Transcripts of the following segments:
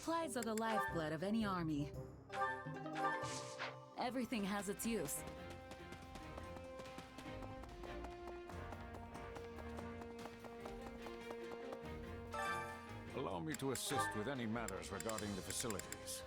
Supplies are the lifeblood of any army. Everything has its use. Allow me to assist with any matters regarding the facilities.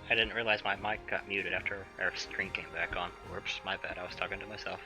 I didn't realize my mic got muted after our screen came back on. Whoops, my bad, I was talking to myself.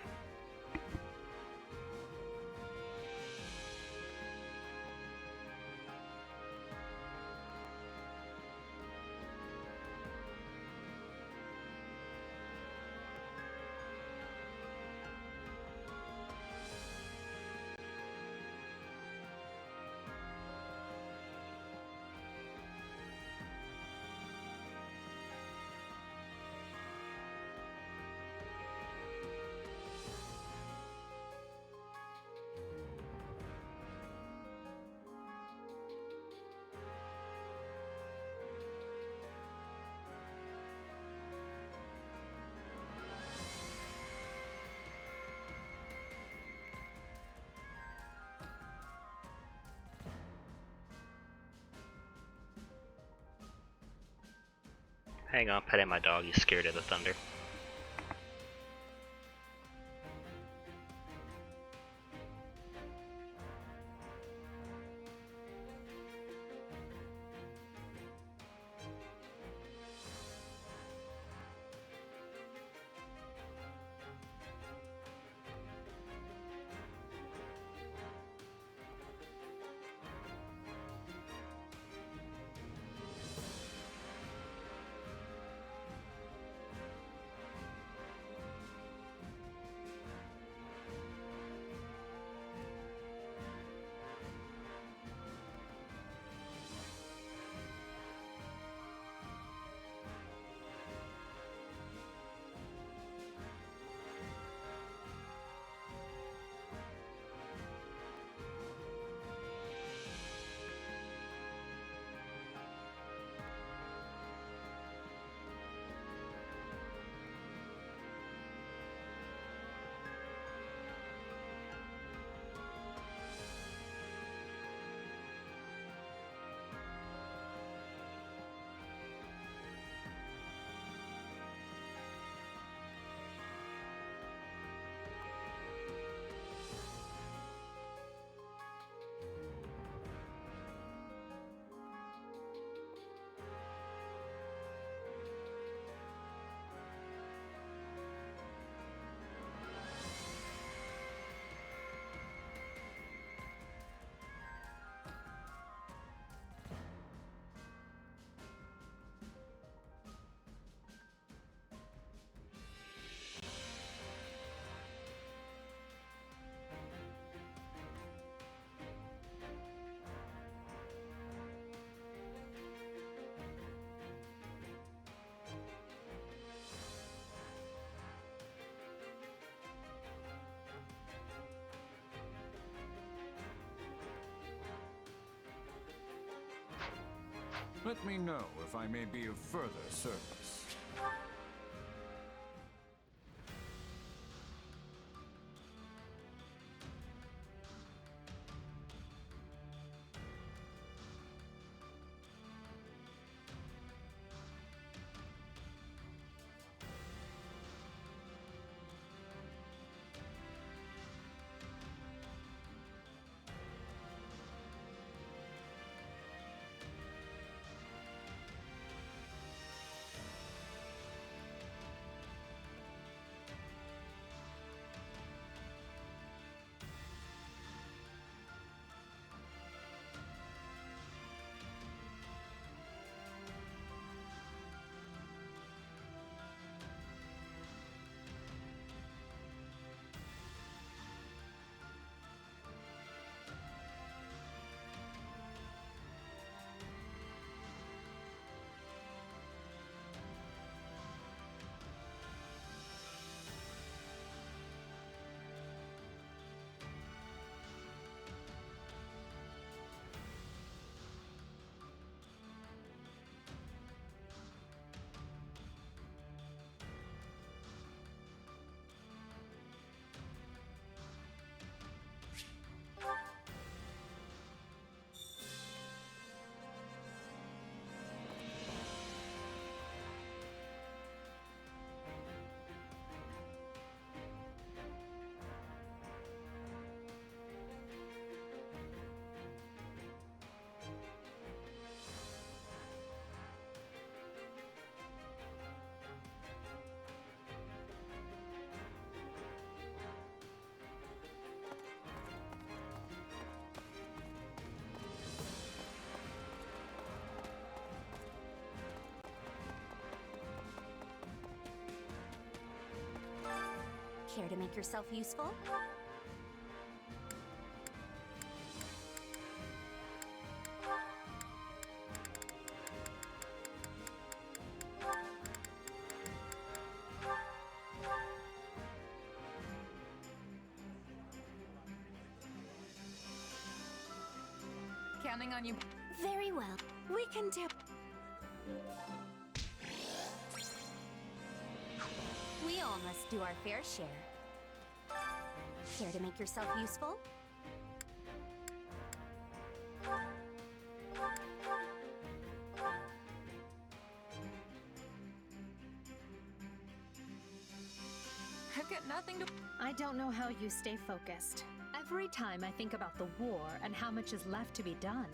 Hang on, petting my dog, he's scared of the thunder. Let me know if I may be of further service. Care to make yourself useful? Counting on you. Very well. We can do... We all must do our fair share. Care to make yourself useful? I've got nothing to... I don't know how you stay focused. Every time I think about the war and how much is left to be done,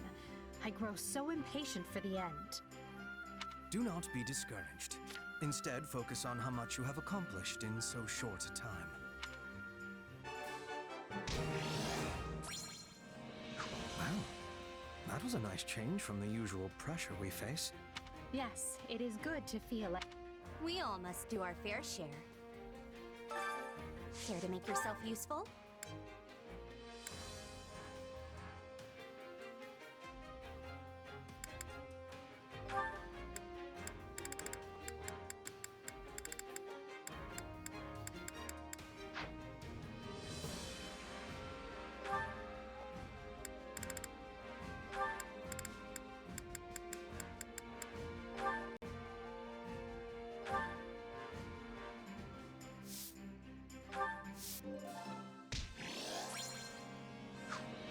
I grow so impatient for the end. Do not be discouraged. Instead, focus on how much you have accomplished in so short a time. Wow, that was a nice change from the usual pressure we face. Yes, it is good to feel like... We all must do our fair share. Care to make yourself useful?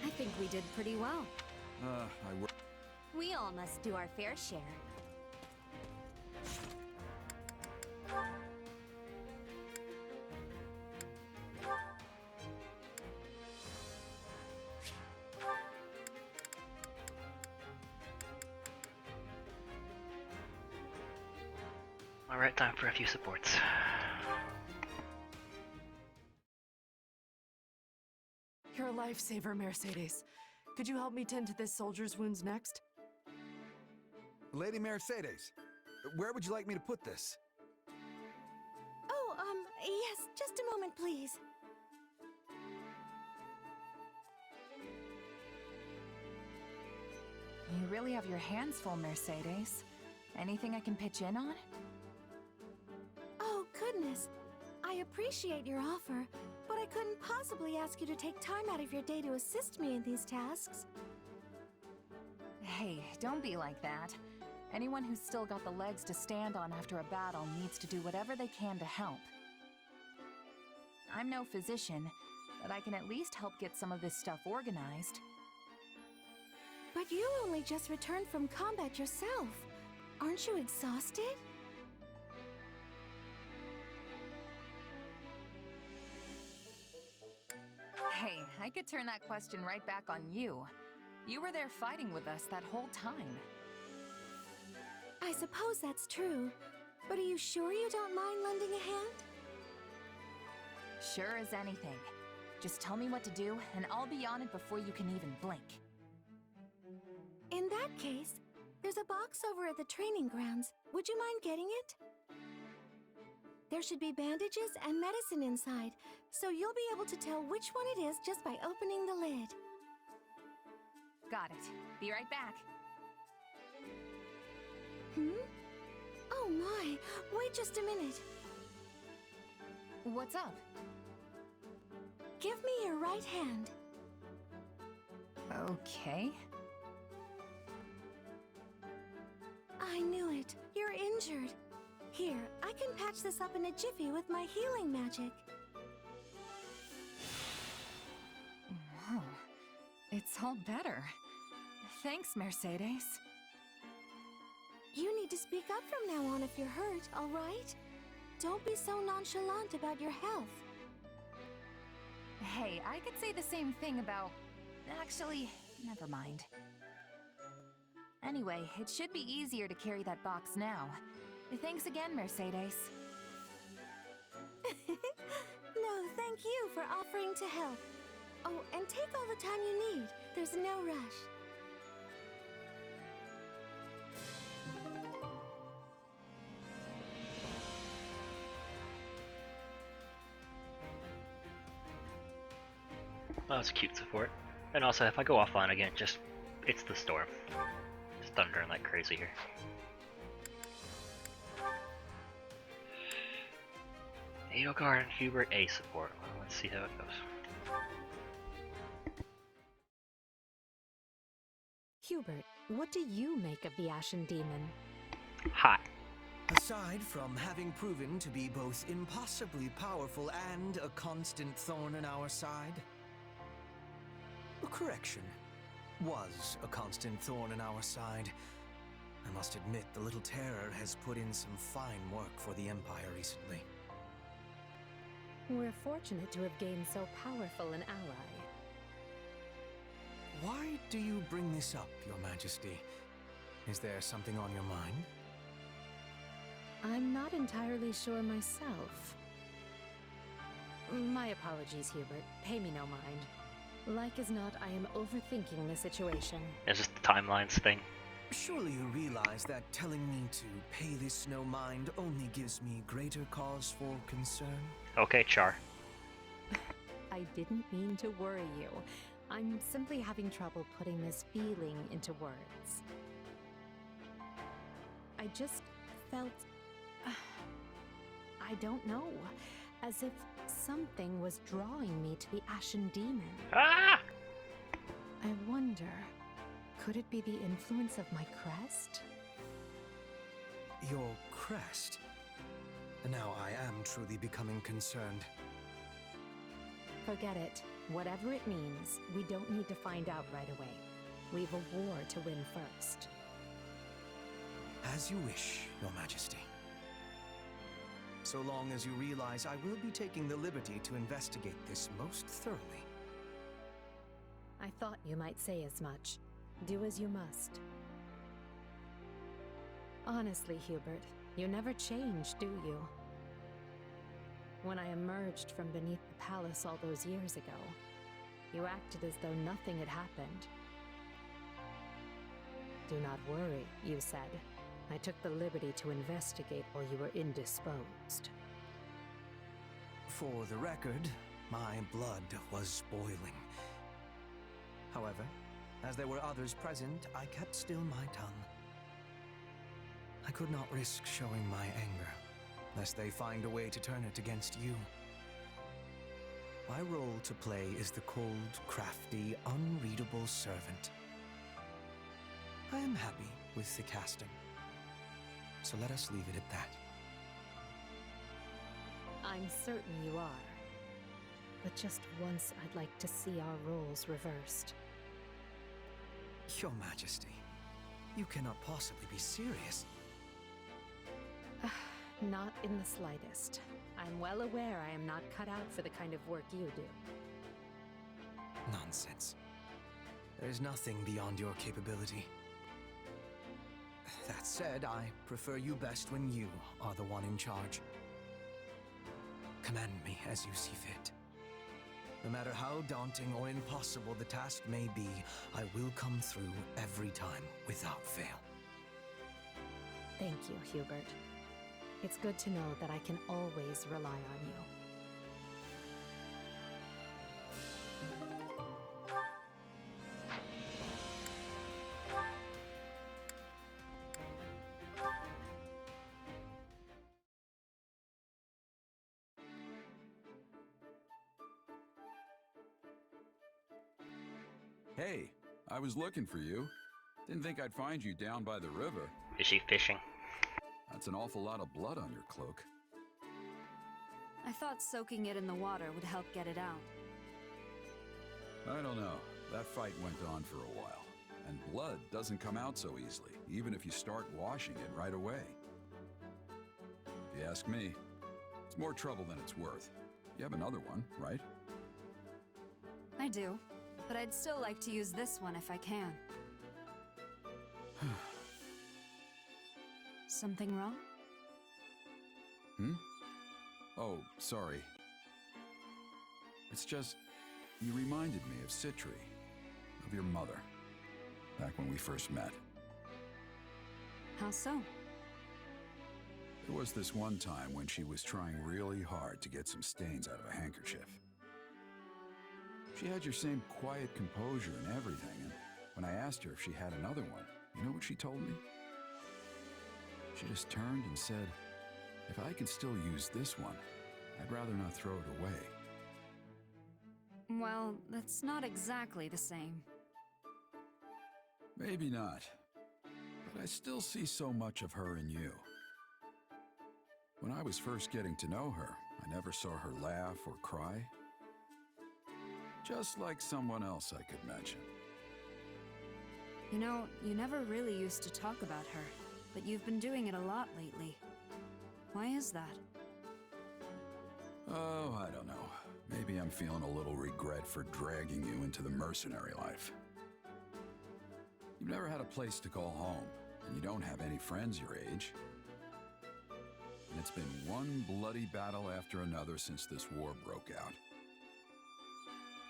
I think we did pretty well. We all must do our fair share. Alright, time for a few supports. You're a lifesaver, Mercedes. Could you help me tend to this soldier's wounds next? Lady Mercedes, where would you like me to put this? Oh, yes, just a moment, please. You really have your hands full, Mercedes. Anything I can pitch in on? Oh, goodness. I appreciate your offer, but I couldn't possibly ask you to take time out of your day to assist me in these tasks. Hey, don't be like that. Anyone who's still got the legs to stand on after a battle needs to do whatever they can to help. I'm no physician, but I can at least help get some of this stuff organized. But you only just returned from combat yourself. Aren't you exhausted? Hey, I could turn that question right back on you. You were there fighting with us that whole time. I suppose that's true. But are you sure you don't mind lending a hand? Sure as anything. Just tell me what to do, and I'll be on it before you can even blink. In that case, there's a box over at the training grounds. Would you mind getting it? There should be bandages and medicine inside, so you'll be able to tell which one it is just by opening the lid. Got it. Be right back. Oh my, wait just a minute. What's up? Give me your right hand. Okay. I knew it. You're injured. Here, I can patch this up in a jiffy with my healing magic. Whoa. It's all better. Thanks, Mercedes. You need to speak up from now on if you're hurt, all right? Don't be so nonchalant about your health. Hey, I could say the same thing about... Actually, never mind. Anyway, it should be easier to carry that box now. Thanks again, Mercedes. No, thank you for offering to help. Oh, and take all the time you need. There's no rush. Well, it's cute support. And also, if I go offline again, it's the storm. It's thundering like crazy here. Edelgard and Hubert A support. Well, let's see how it goes. Hubert, what do you make of the Ashen Demon? Hot. Aside from having proven to be both impossibly powerful and a constant thorn in our side. Correction. Was a constant thorn in our side. I must admit, the little terror has put in some fine work for the Empire recently. We're fortunate to have gained so powerful an ally. Why do you bring this up, Your Majesty? Is there something on your mind? I'm not entirely sure myself. My apologies, Hubert. Pay me no mind. Like as not, I am overthinking the situation. Is this the timelines thing? Surely you realize that telling me to pay this no mind only gives me greater cause for concern? Okay, Char. I didn't mean to worry you. I'm simply having trouble putting this feeling into words. I just felt... I don't know. As if something was drawing me to the Ashen Demon. Ah! I wonder, could it be the influence of my crest? Your crest? Now I am truly becoming concerned. Forget it. Whatever it means, we don't need to find out right away. We've a war to win first. As you wish, Your Majesty. So long as you realize I will be taking the liberty to investigate this most thoroughly. I thought you might say as much. Do as you must. Honestly, Hubert, you never change, do you? When I emerged from beneath the palace all those years ago, you acted as though nothing had happened. Do not worry, you said. I took the liberty to investigate while you were indisposed. For the record, my blood was boiling. However, as there were others present, I kept still my tongue. I could not risk showing my anger, lest they find a way to turn it against you. My role to play is the cold, crafty, unreadable servant. I am happy with the casting. So let us leave it at that. I'm certain you are. But just once I'd like to see our roles reversed. Your Majesty, you cannot possibly be serious. Not in the slightest. I'm well aware I am not cut out for the kind of work you do. Nonsense. There is nothing beyond your capability. That said, I prefer you best when you are the one in charge. Command me as you see fit. No matter how daunting or impossible the task may be, I will come through every time without fail. Thank you, Hubert. It's good to know that I can always rely on you. Hey, I was looking for you. Didn't think I'd find you down by the river. Is she fishing? That's an awful lot of blood on your cloak. I thought soaking it in the water would help get it out. I don't know. That fight went on for a while. And blood doesn't come out so easily, even if you start washing it right away. If you ask me, it's more trouble than it's worth. You have another one, right? I do, but I'd still like to use this one if I can. Something wrong? Oh, sorry. It's just, you reminded me of Citri, of your mother, back when we first met. How so? There was this one time when she was trying really hard to get some stains out of a handkerchief. She had your same quiet composure and everything, and when I asked her if she had another one, you know what she told me? She just turned and said, if I can still use this one, I'd rather not throw it away. Well, that's not exactly the same. Maybe not, but I still see so much of her in you. When I was first getting to know her, I never saw her laugh or cry. Just like someone else I could mention. You know, you never really used to talk about her, but you've been doing it a lot lately. Why is that? Oh, I don't know. Maybe I'm feeling a little regret for dragging you into the mercenary life. You've never had a place to call home, and you don't have any friends your age. And it's been one bloody battle after another since this war broke out.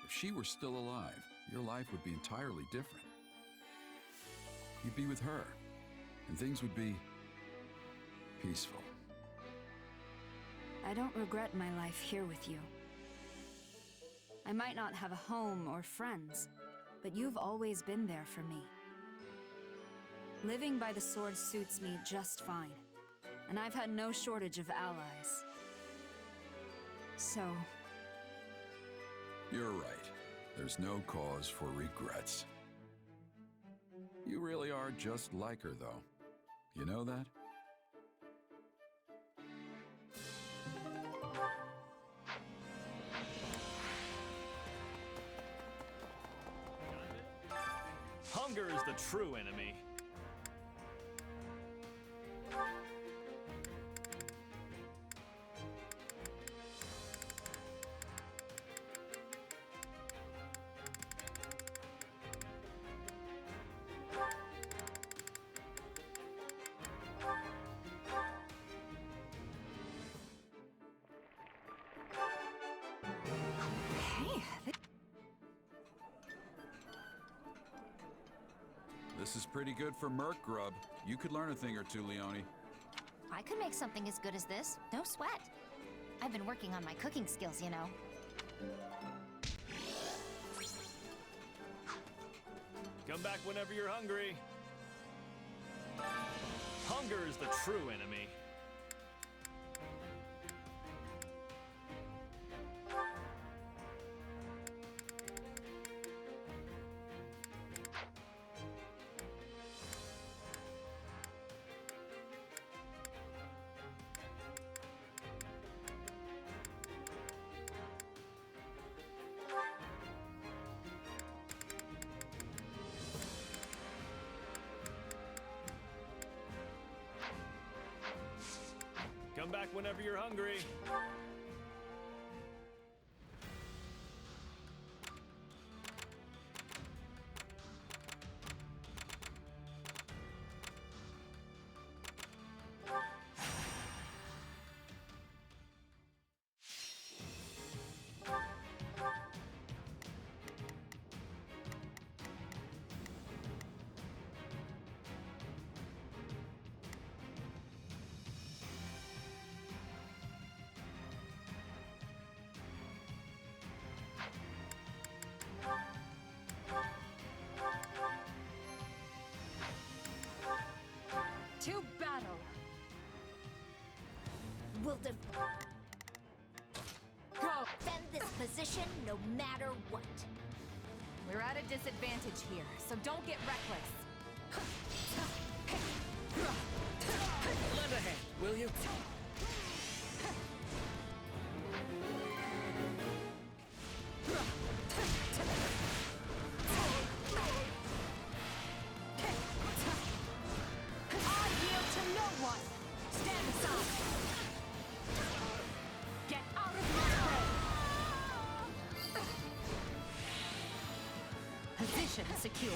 If she were still alive, your life would be entirely different. You'd be with her, and things would be peaceful. I don't regret my life here with you. I might not have a home or friends, but you've always been there for me. Living by the sword suits me just fine, and I've had no shortage of allies. So... You're right. There's no cause for regrets. You really are just like her, though. You know that? Hunger is the true enemy. This is pretty good for Merc Grub. You could learn a thing or two, Leone. I could make something as good as this, no sweat. I've been working on my cooking skills, you know. Come back whenever you're hungry. Hunger is the true enemy. Come back whenever you're hungry. To battle! We'll defend this position no matter what. We're at a disadvantage here, so don't get reckless. Lend a hand, will you? Position secured.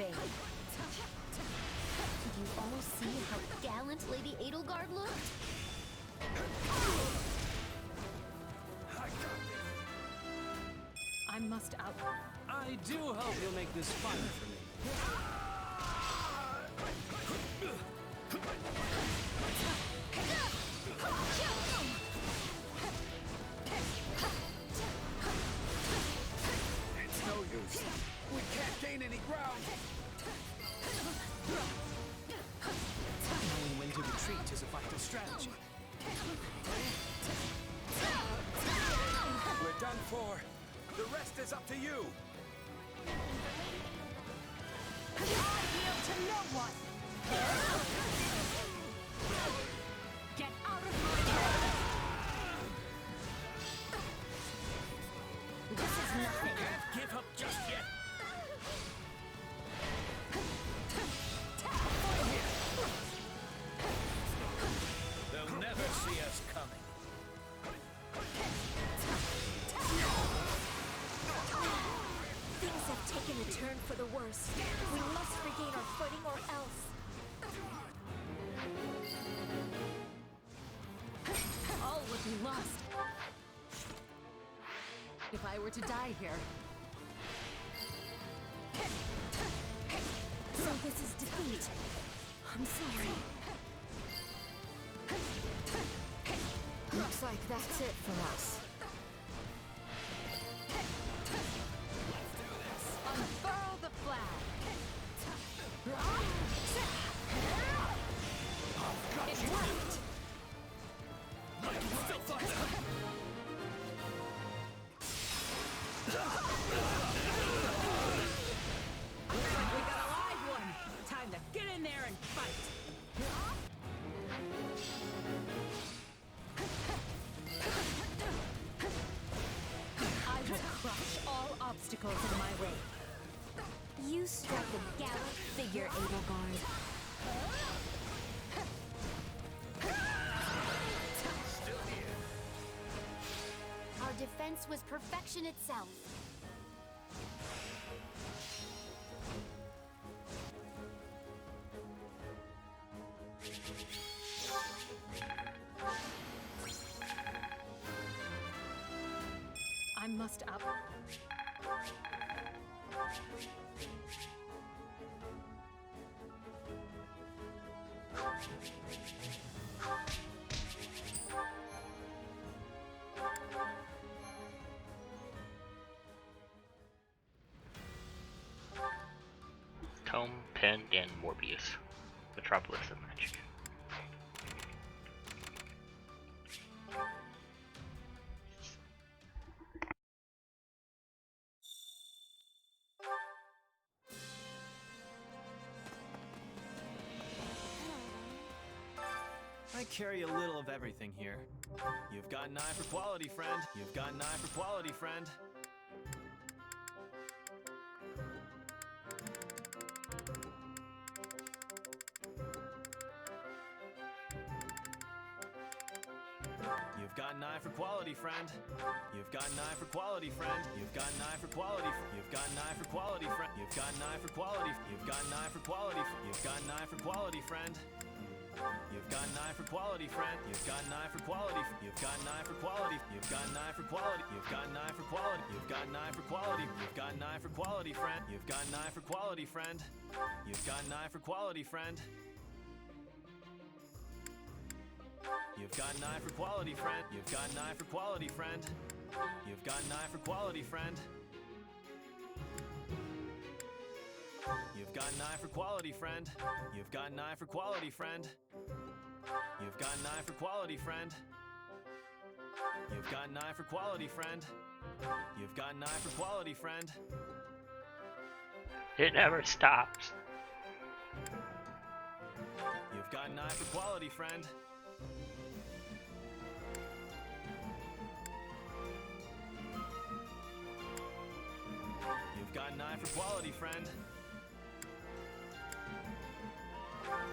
bane. Did you all see how gallant Lady Edelgard looked? I must out. I do hope you'll make this fun for me. It's no use. We can't gain any ground. Knowing when to retreat is a vital strategy. We're done for. The rest is up to you. I yield to no one! Get out of my way! This is nothing. Can't give up just yet. They'll never see us coming. Things have taken a turn for the worse. We must regain our footing or else. All would be lost. If I were to die here. So this is defeat. I'm sorry. Looks like that's it for us. Unfurl the flag! It worked! We got a live one! Time to get in there and fight! I will crush all obstacles in my way. You struck a gallant figure, Edelgard. Our defense was perfection itself. I must out. Tome, Pen, and Morbius. Metropolis of Magic. I carry a little of everything here. You've got an eye for quality, friend. You've got an eye for quality, friend. You've got an eye for quality, friend. You've got an eye for quality, friend. You've got an eye for quality. You've got an eye for quality, friend. You've got an eye for quality. You've got an eye for quality. You've got an eye for quality, friend. You've got an eye for quality, friend. You've got an eye for quality. You've got an eye for quality. You've got an eye for quality. You've got an eye for quality. You've got an eye for quality. You've got an eye for quality, friend. You've got an eye for quality, friend. You've got an eye for quality, friend. You've got an eye for quality, friend. You've got an eye for quality, friend. You've got an eye for quality, friend. You've got an eye for quality, friend. You've got an eye for quality, friend. You've got an eye for quality, friend. You've got an eye for quality, friend. You've got an eye for quality, friend. It never stops. You've got an eye for quality, friend. You've got an eye for quality, friend.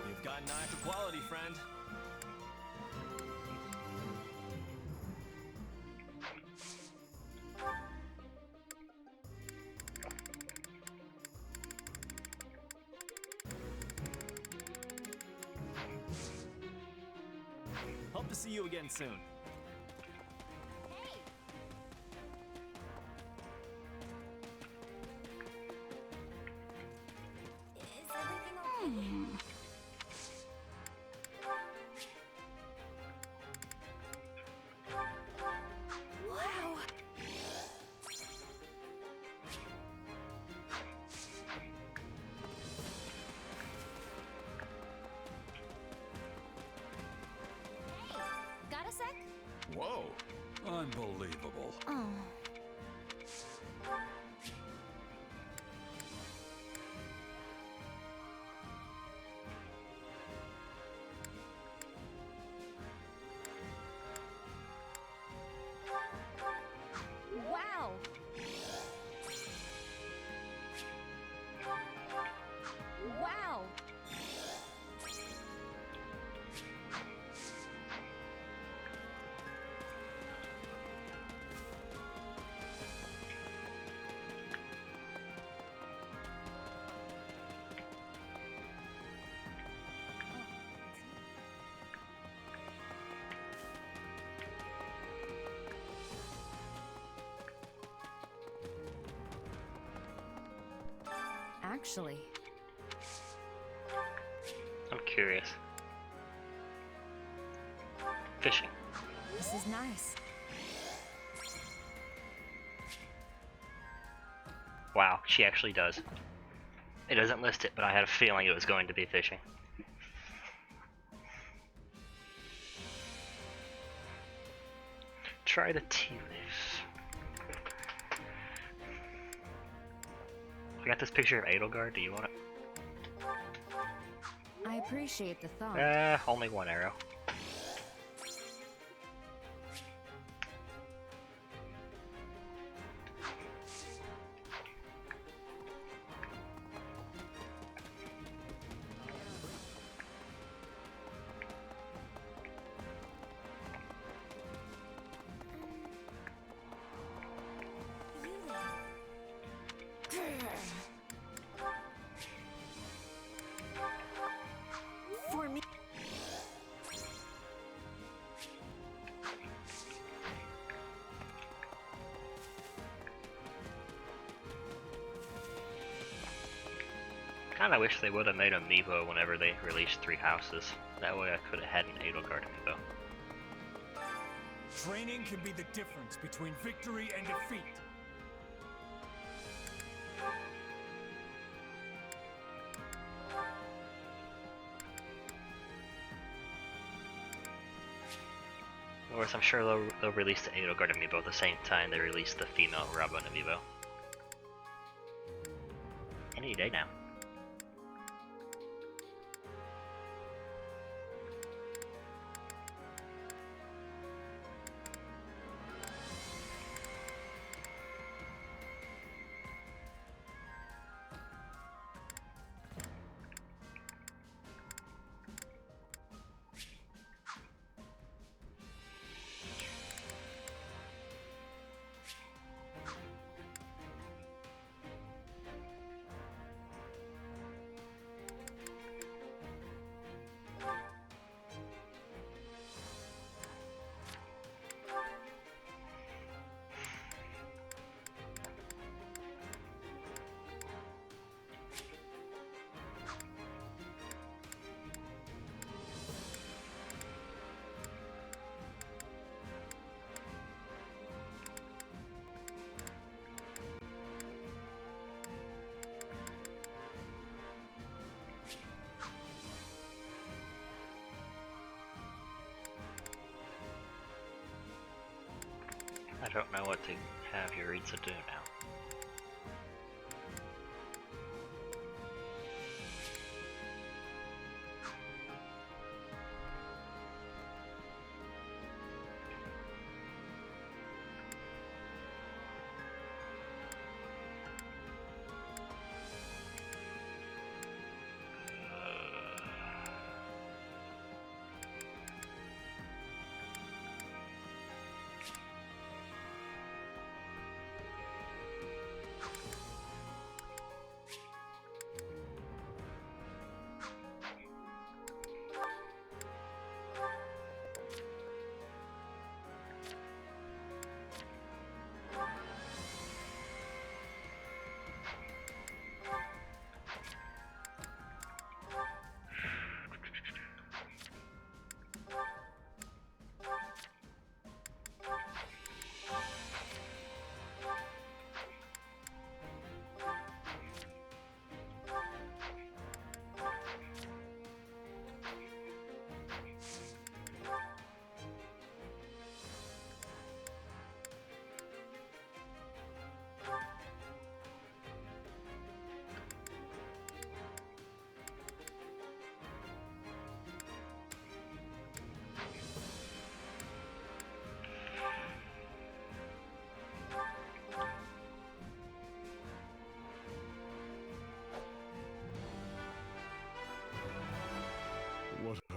You've got an eye for quality, friend. Hope to see you again soon. Is everything okay? Wow. Got a sec? Whoa! Unbelievable. Oh. Wow. Wow. Actually, I'm curious. Fishing. this is nice. Wow, she actually does. It doesn't list it, but I had a feeling it was going to be fishing. Try the tea leaves. I got this picture of Edelgard. Do you want it? I appreciate the thought. Only one arrow. For me. Kinda wish they would have made amiibo whenever they released 3 houses. That way I could have had an Edelgard amiibo. Training can be the difference between victory and defeat. Of course, I'm sure they'll release the Edelgard amiibo at the same time they release the female Robin amiibo. Any day now. I don't know what to have Yuritsa do now.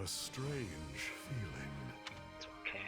a strange feeling. It's okay.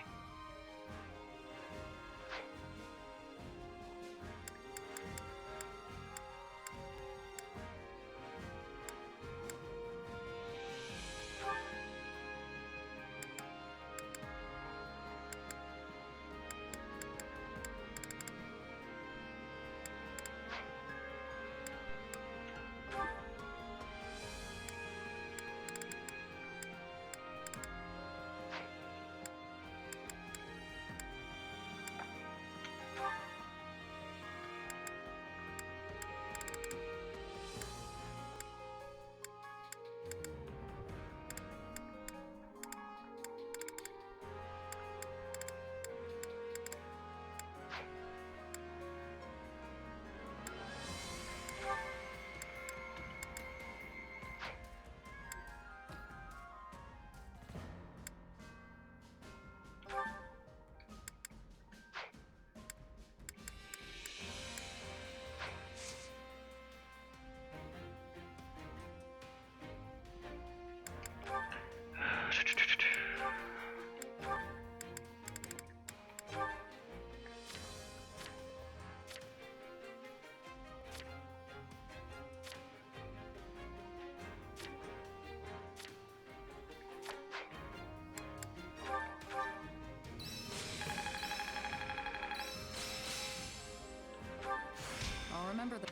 I'll remember the...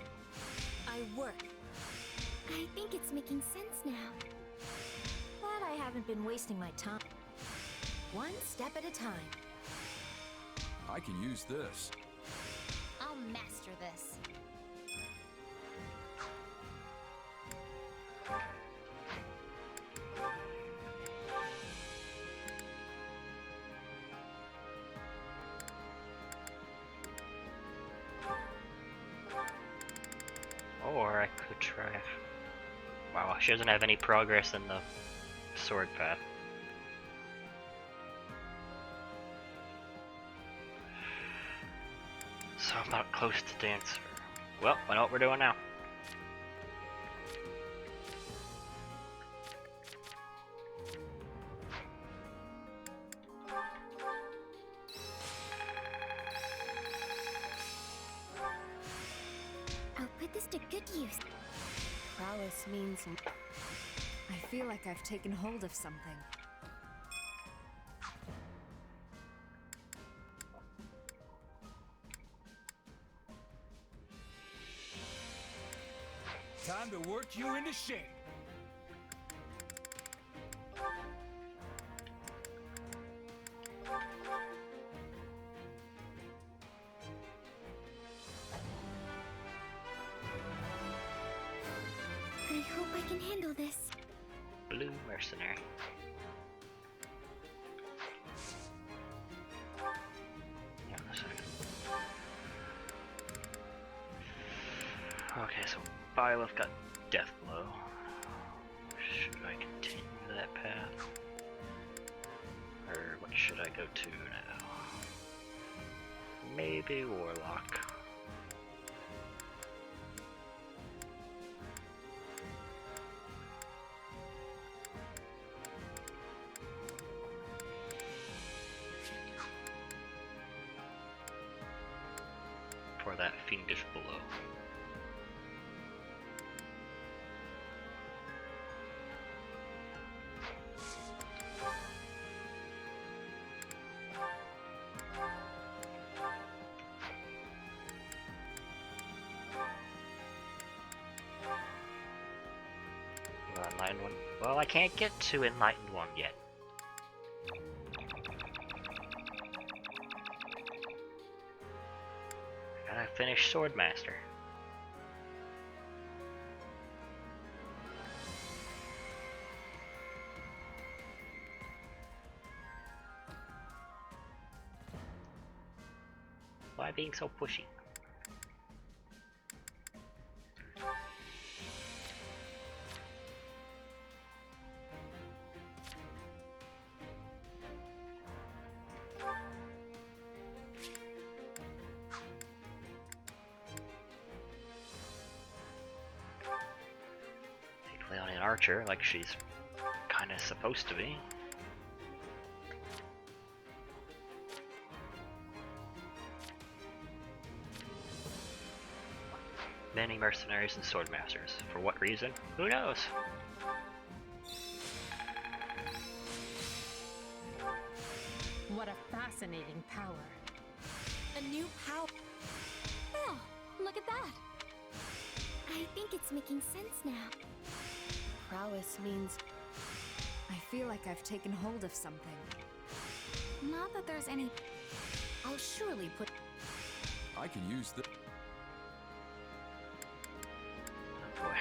I work. I think it's making sense now. Glad I haven't been wasting my time. One step at a time. I can use this. I'll master this. Or I could try. Wow, she doesn't have any progress in the sword path. So I'm not close to dancer. Well, I know what we're doing now. I'll put this to good use. Prowess means... I feel like I've taken hold of something. Time to work you into shape. I hope I can handle this. Blue mercenary. Yeah, a second. Okay, so Byleth got death blow. Should I continue that path? Or what should I go to now? Maybe Warlock. For that fiendish blow. Enlightened one. Well, I can't get to Enlightened one yet. Gotta finish Swordmaster. Why being so pushy? Archer, like she's kind of supposed to be. Many mercenaries and sword masters. For what reason? Who knows? What a fascinating power. A new power. Well, look at that. I think it's making sense now. Prowess means I feel like I've taken hold of something. Not that there's any... I'll surely put... I can use the... Oh boy.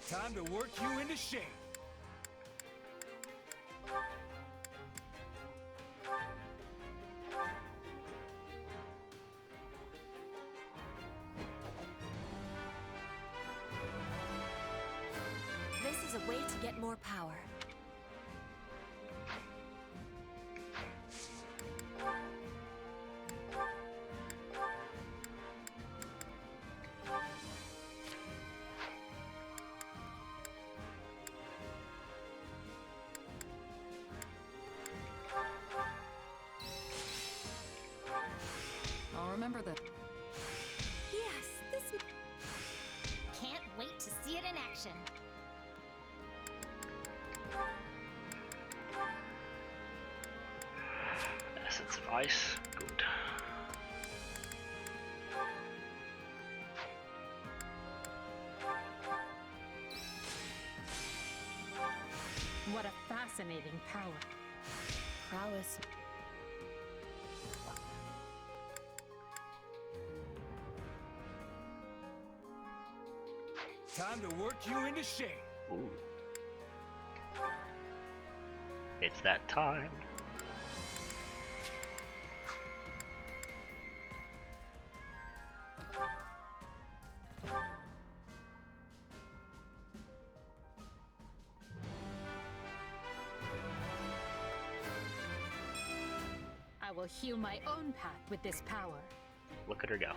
Time to work you into shape. This is a way to get more power. I'll remember that. Yes, this... Can't wait to see it in action. Essence of ice. Good. What a fascinating power. Prowess. Time to work you into shape. Ooh. It's that time. I will hew my own path with this power. Look at her go.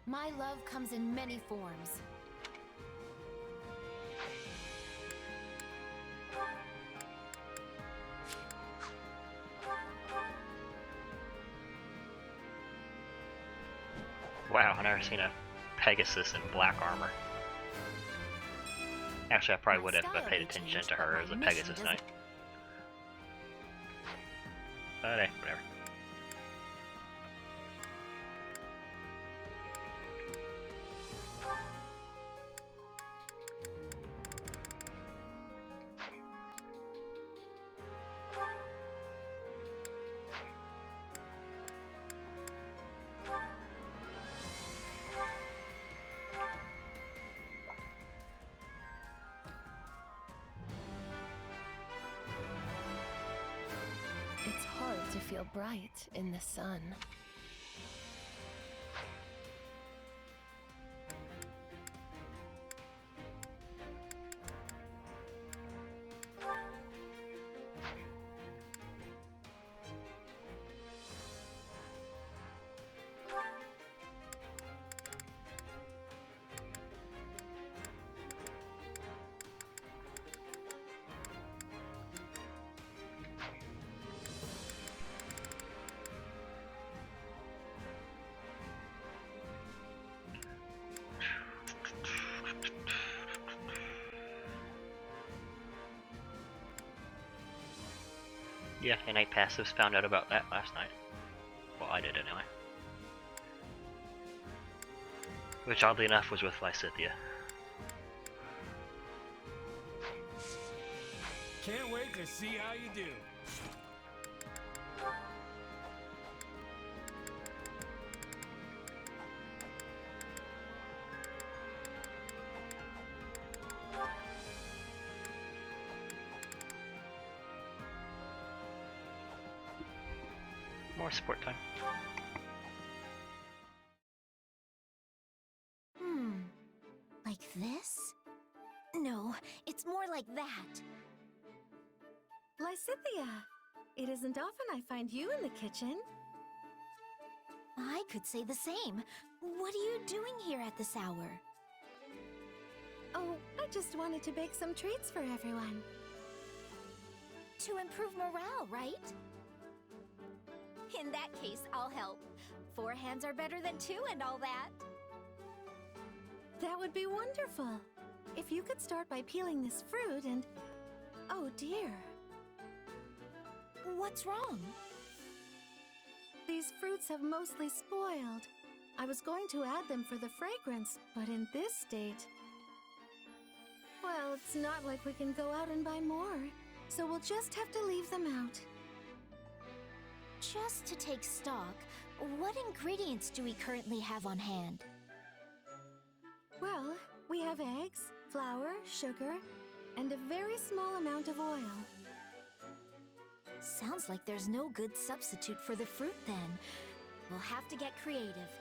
My love comes in many forms. Wow, I've never seen a Pegasus in black armor. Actually, I probably would have if I paid attention to her as a Pegasus knight. But hey, whatever. It's hard to feel bright in the sun. Yeah, innate passives, found out about that last night. Well, I did anyway. Which, oddly enough, was with Lysithea. Can't wait to see how you do. More sport time. Like this? No, it's more like that. Lysithea, it isn't often I find you in the kitchen. I could say the same. What are you doing here at this hour? Oh, I just wanted to bake some treats for everyone. To improve morale, right? In that case, I'll help. 4 hands are better than 2 and all that. That would be wonderful. If you could start by peeling this fruit and... Oh dear. What's wrong? These fruits have mostly spoiled. I was going to add them for the fragrance, but in this state... Well, it's not like we can go out and buy more, so we'll just have to leave them out. Just to take stock, what ingredients do we currently have on hand? Well, we have eggs, flour, sugar, and a very small amount of oil. Sounds like there's no good substitute for the fruit then. We'll have to get creative.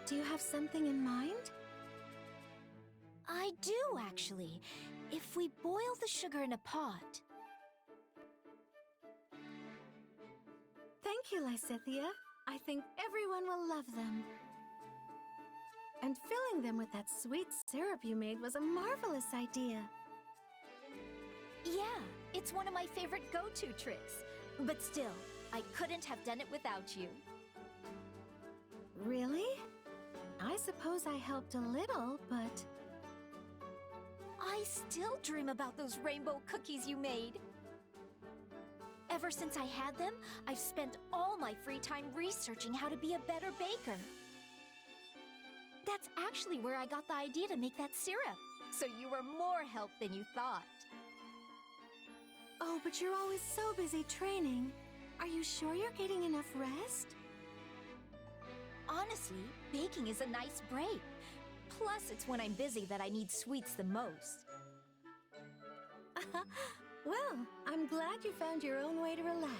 Do you have something in mind? I do, actually. If we boil the sugar in a pot... Thank you, Lysithea. I think everyone will love them. And filling them with that sweet syrup you made was a marvelous idea. Yeah, it's one of my favorite go-to tricks. But still, I couldn't have done it without you. Really? I suppose I helped a little, but... I still dream about those rainbow cookies you made. Ever since I had them, I've spent all my free time researching how to be a better baker. That's actually where I got the idea to make that syrup. So you were more help than you thought. Oh, but you're always so busy training. Are you sure you're getting enough rest? Honestly, baking is a nice break. Plus, it's when I'm busy that I need sweets the most. Well, I'm glad you found your own way to relax.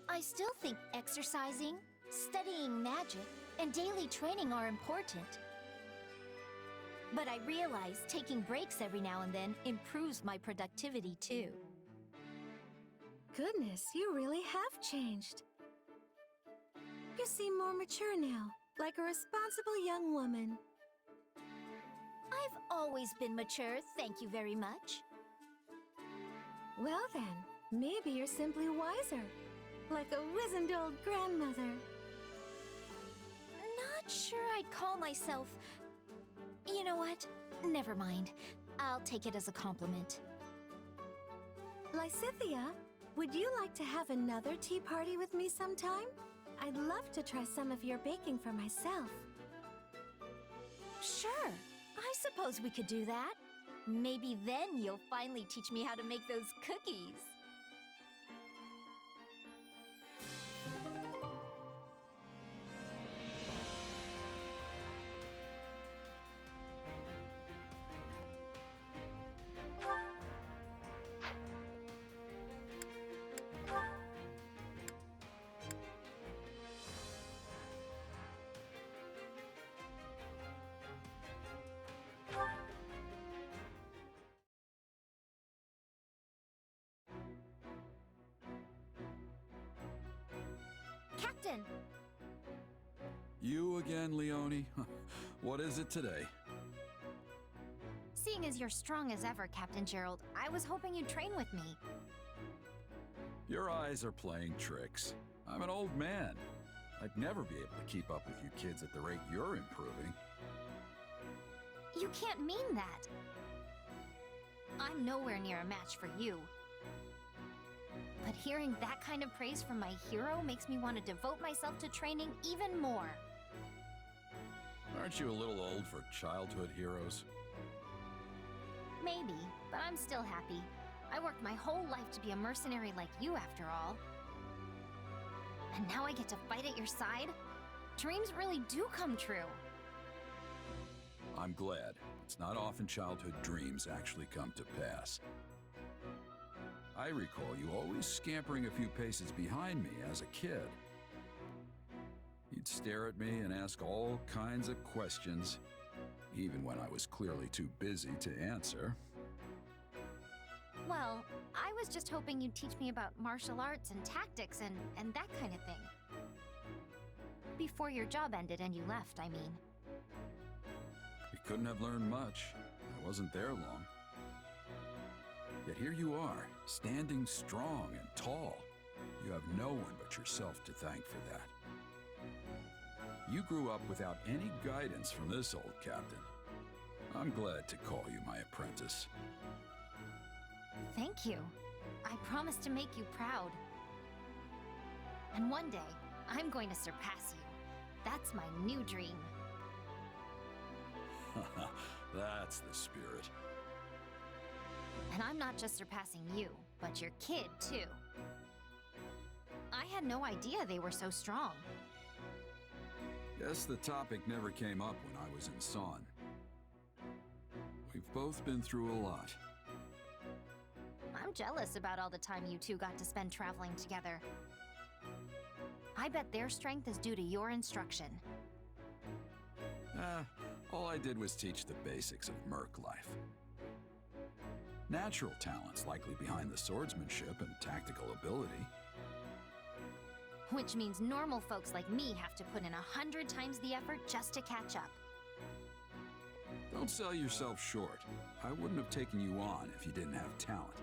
I still think exercising, studying magic, and daily training are important. But I realize taking breaks every now and then improves my productivity too. Goodness, you really have changed. You seem more mature now, like a responsible young woman. I've always been mature, thank you very much. Well then, maybe you're simply wiser, like a wizened old grandmother. Not sure I'd call myself... You know what? Never mind. I'll take it as a compliment. Lysithea, would you like to have another tea party with me sometime? I'd love to try some of your baking for myself. Sure. I suppose we could do that. Maybe then you'll finally teach me how to make those cookies. You again, Leone? What is it today? Seeing as you're strong as ever, Captain Gerald, I was hoping you'd train with me. Your eyes are playing tricks. I'm an old man. I'd never be able to keep up with you kids at the rate you're improving. You can't mean that. I'm nowhere near a match for you. But hearing that kind of praise from my hero makes me want to devote myself to training even more. Aren't you a little old for childhood heroes? Maybe, but I'm still happy. I worked my whole life to be a mercenary like you, after all. And now I get to fight at your side? Dreams really do come true. I'm glad. It's not often childhood dreams actually come to pass. I recall you always scampering a few paces behind me as a kid. You'd stare at me and ask all kinds of questions, even when I was clearly too busy to answer. Well, I was just hoping you'd teach me about martial arts and tactics and that kind of thing. Before your job ended and you left, I mean. You couldn't have learned much. I wasn't there long. Yet here you are, standing strong and tall. You have no one but yourself to thank for that. You grew up without any guidance from this old captain. I'm glad to call you my apprentice. Thank you. I promise to make you proud. And one day, I'm going to surpass you. That's my new dream. That's the spirit. And I'm not just surpassing you, but your kid, too. I had no idea they were so strong. Guess the topic never came up when I was in Son. We've both been through a lot. I'm jealous about all the time you two got to spend traveling together. I bet their strength is due to your instruction. All I did was teach the basics of merc life. Natural talents likely behind the swordsmanship and tactical ability. Which means normal folks like me have to put in 100 times the effort just to catch up. Don't sell yourself short. I wouldn't have taken you on if you didn't have talent.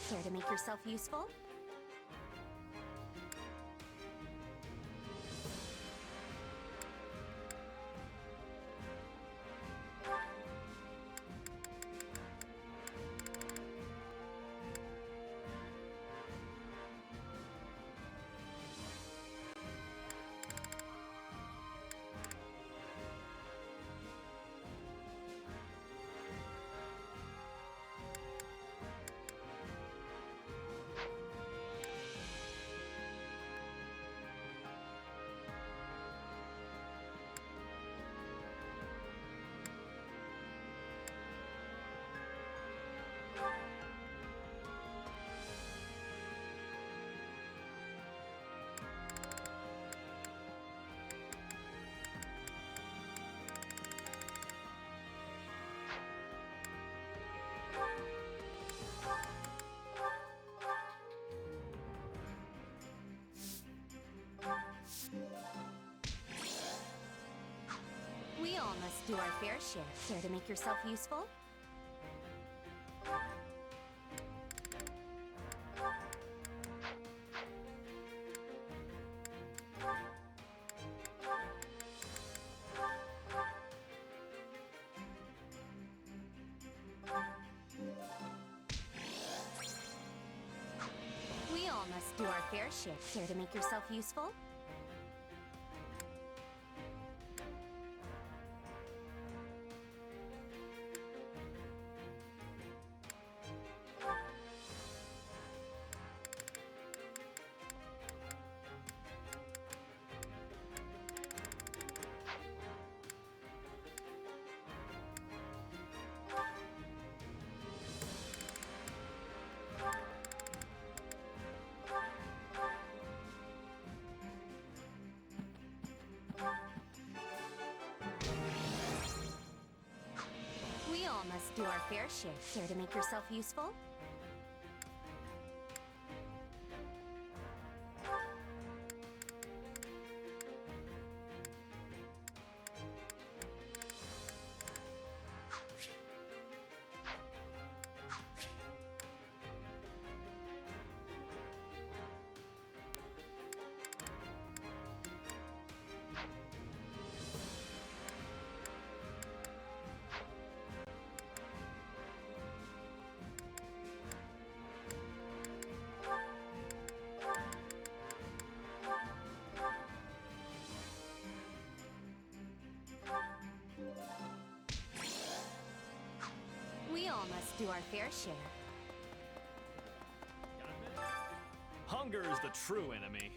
Care to make yourself useful? We all must do our fair share. Care to make yourself useful? We all must do our fair share. Care to make yourself useful? We all must do our fair share. Care to make yourself useful? We all must do our fair share. Hunger is the true enemy.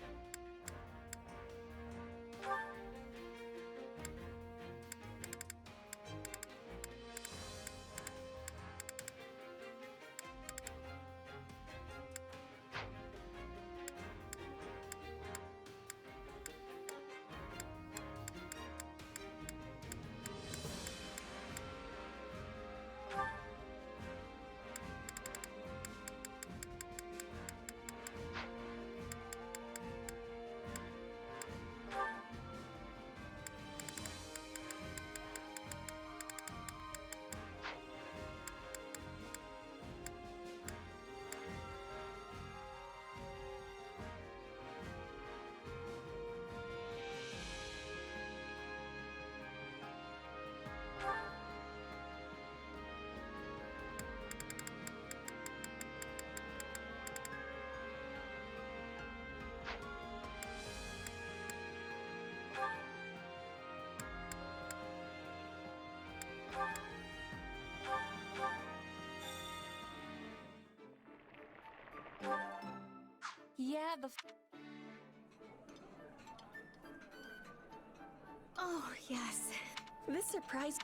Yeah, Oh, yes. This surprise...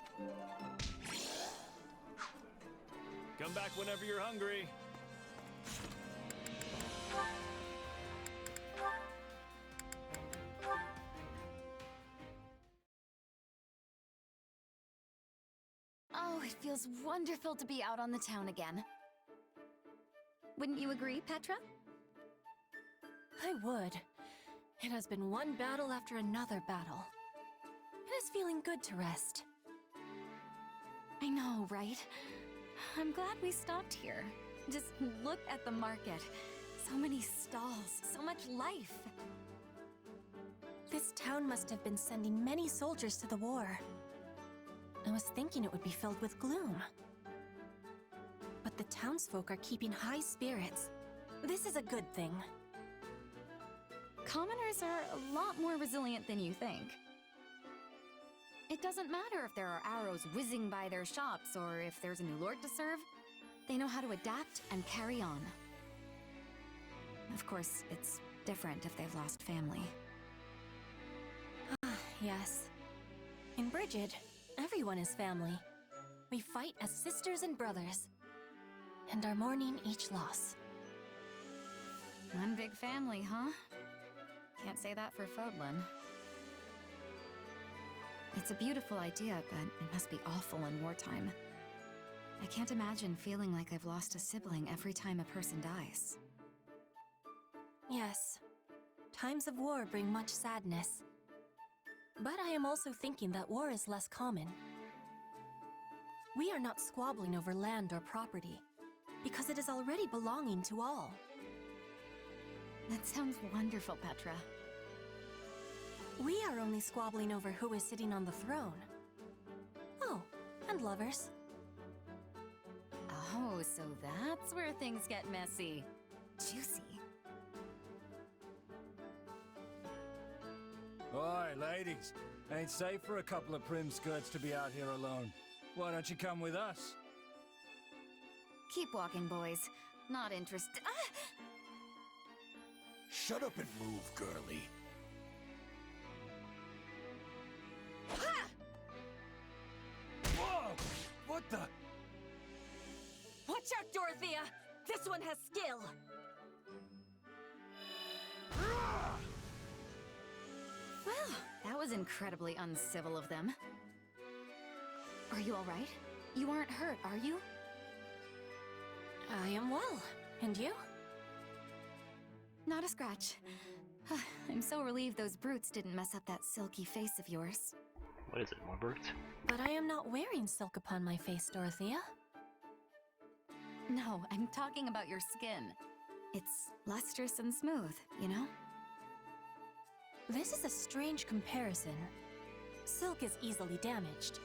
Come back whenever you're hungry. Oh, it feels wonderful to be out on the town again. Wouldn't you agree, Petra? I would. It has been one battle after another battle. It is feeling good to rest. I know, right? I'm glad we stopped here. Just look at the market. So many stalls, so much life. This town must have been sending many soldiers to the war. I was thinking it would be filled with gloom. But the townsfolk are keeping high spirits. This is a good thing. Commoners are a lot more resilient than you think. It doesn't matter if there are arrows whizzing by their shops or if there's a new lord to serve. They know how to adapt and carry on. Of course, it's different if they've lost family. Yes. In Brigid, everyone is family. We fight as sisters and brothers, and are mourning each loss. One big family, huh? Can't say that for Fodlan. It's a beautiful idea, but it must be awful in wartime. I can't imagine feeling like I've lost a sibling every time a person dies. Yes. Times of war bring much sadness. But I am also thinking that war is less common. We are not squabbling over land or property, because it is already belonging to all. That sounds wonderful, Petra. We are only squabbling over who is sitting on the throne. Oh, and lovers. Oh, so that's where things get messy. Juicy. Oi, ladies. Ain't safe for a couple of prim skirts to be out here alone. Why don't you come with us? Keep walking, boys. Not interested. Ah! Shut up and move, girlie. Whoa! What the? Watch out, Dorothea! This one has skill! Well, that was incredibly uncivil of them. Are you all right? You aren't hurt, are you? I am well. And you? Not a scratch. I'm so relieved those brutes didn't mess up that silky face of yours. What is it, more brutes? But I am not wearing silk upon my face, Dorothea. No, I'm talking about your skin. It's lustrous and smooth, you know? This is a strange comparison. Silk is easily damaged.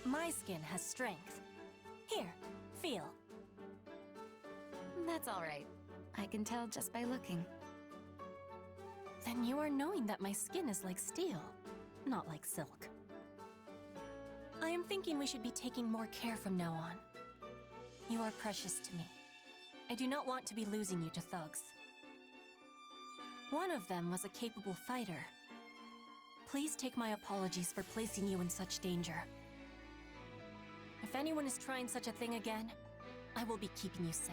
My skin has strength. Here, feel. That's all right. I can tell just by looking. Then you are knowing that my skin is like steel, not like silk. I am thinking we should be taking more care from now on. You are precious to me. I do not want to be losing you to thugs. One of them was a capable fighter. Please take my apologies for placing you in such danger. If anyone is trying such a thing again, I will be keeping you safe.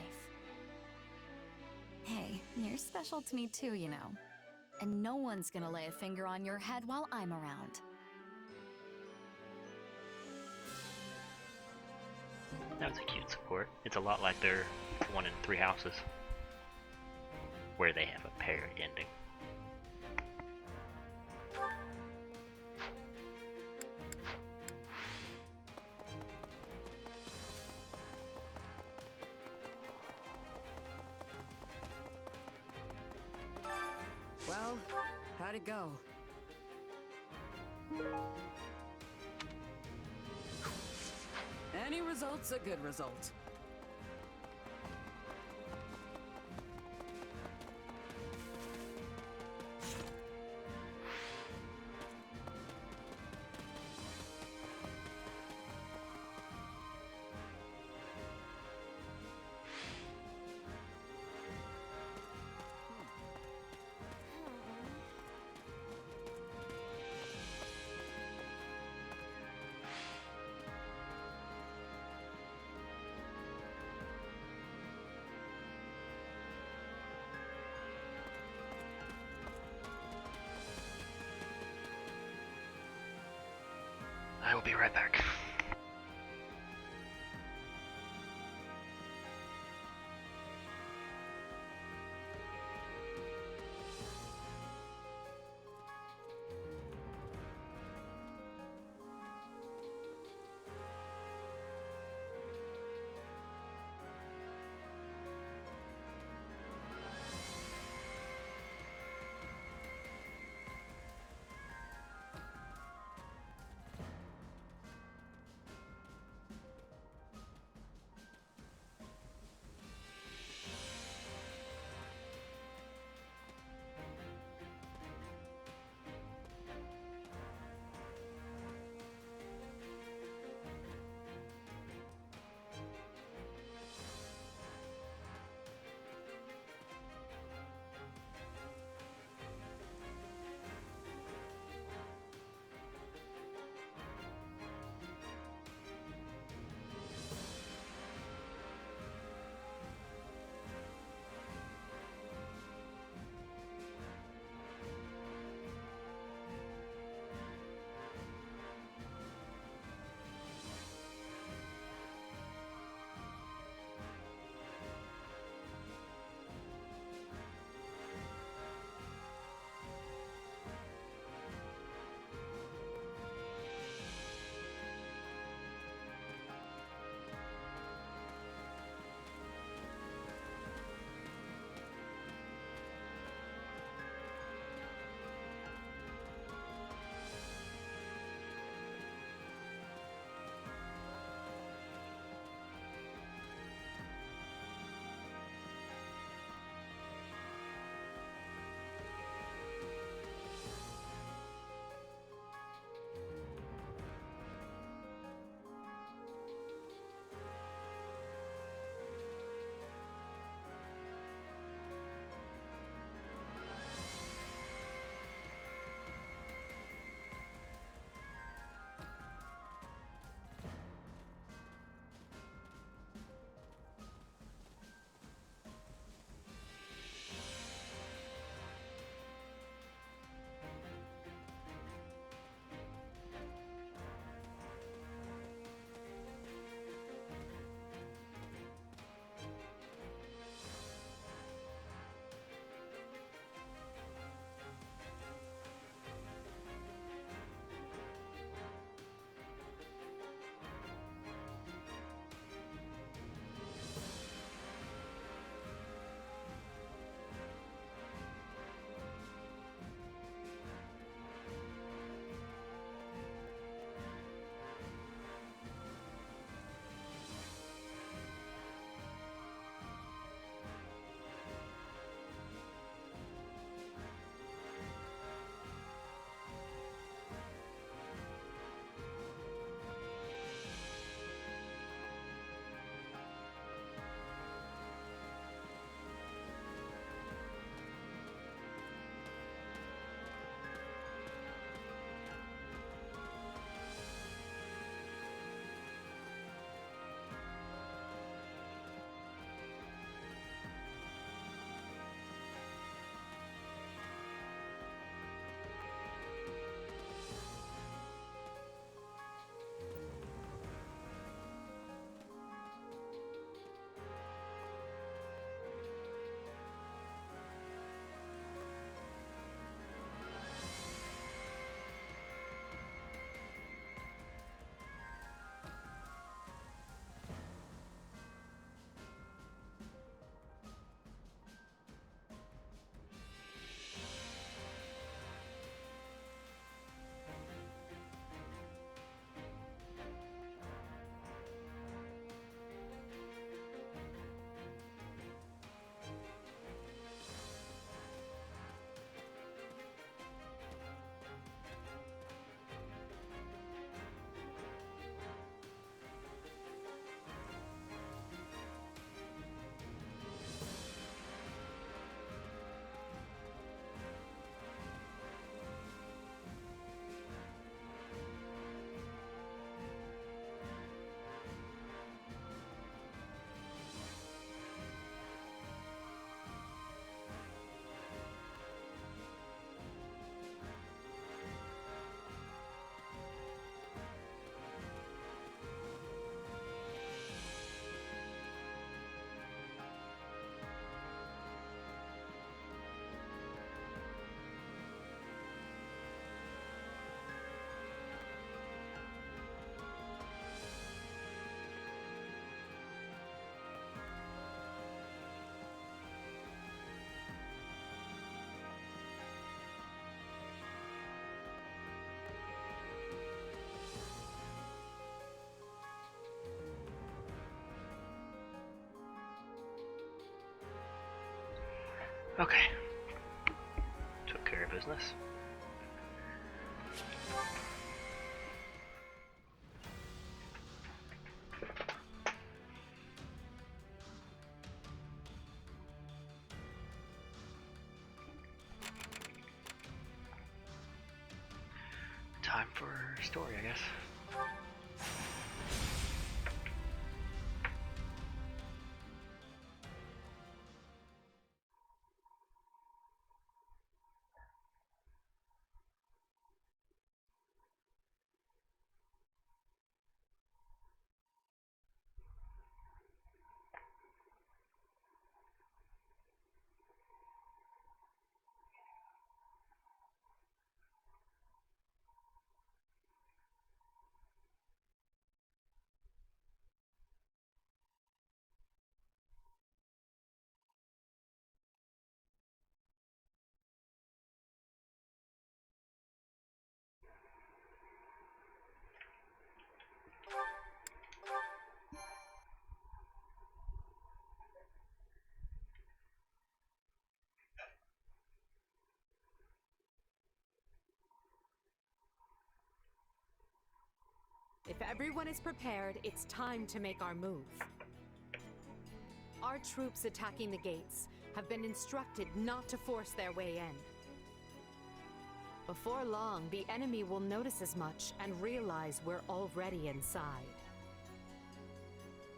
Hey, you're special to me too, you know. And no one's gonna lay a finger on your head while I'm around. That was a cute support. It's a lot like their one in 3 houses, where they have a pair ending. Well, how'd it go? Any result's a good result. I will be right back. Okay. Took care of business. Time for story, I guess. If everyone is prepared, it's time to make our move. Our troops attacking the gates have been instructed not to force their way in. Before long, the enemy will notice as much and realize we're already inside.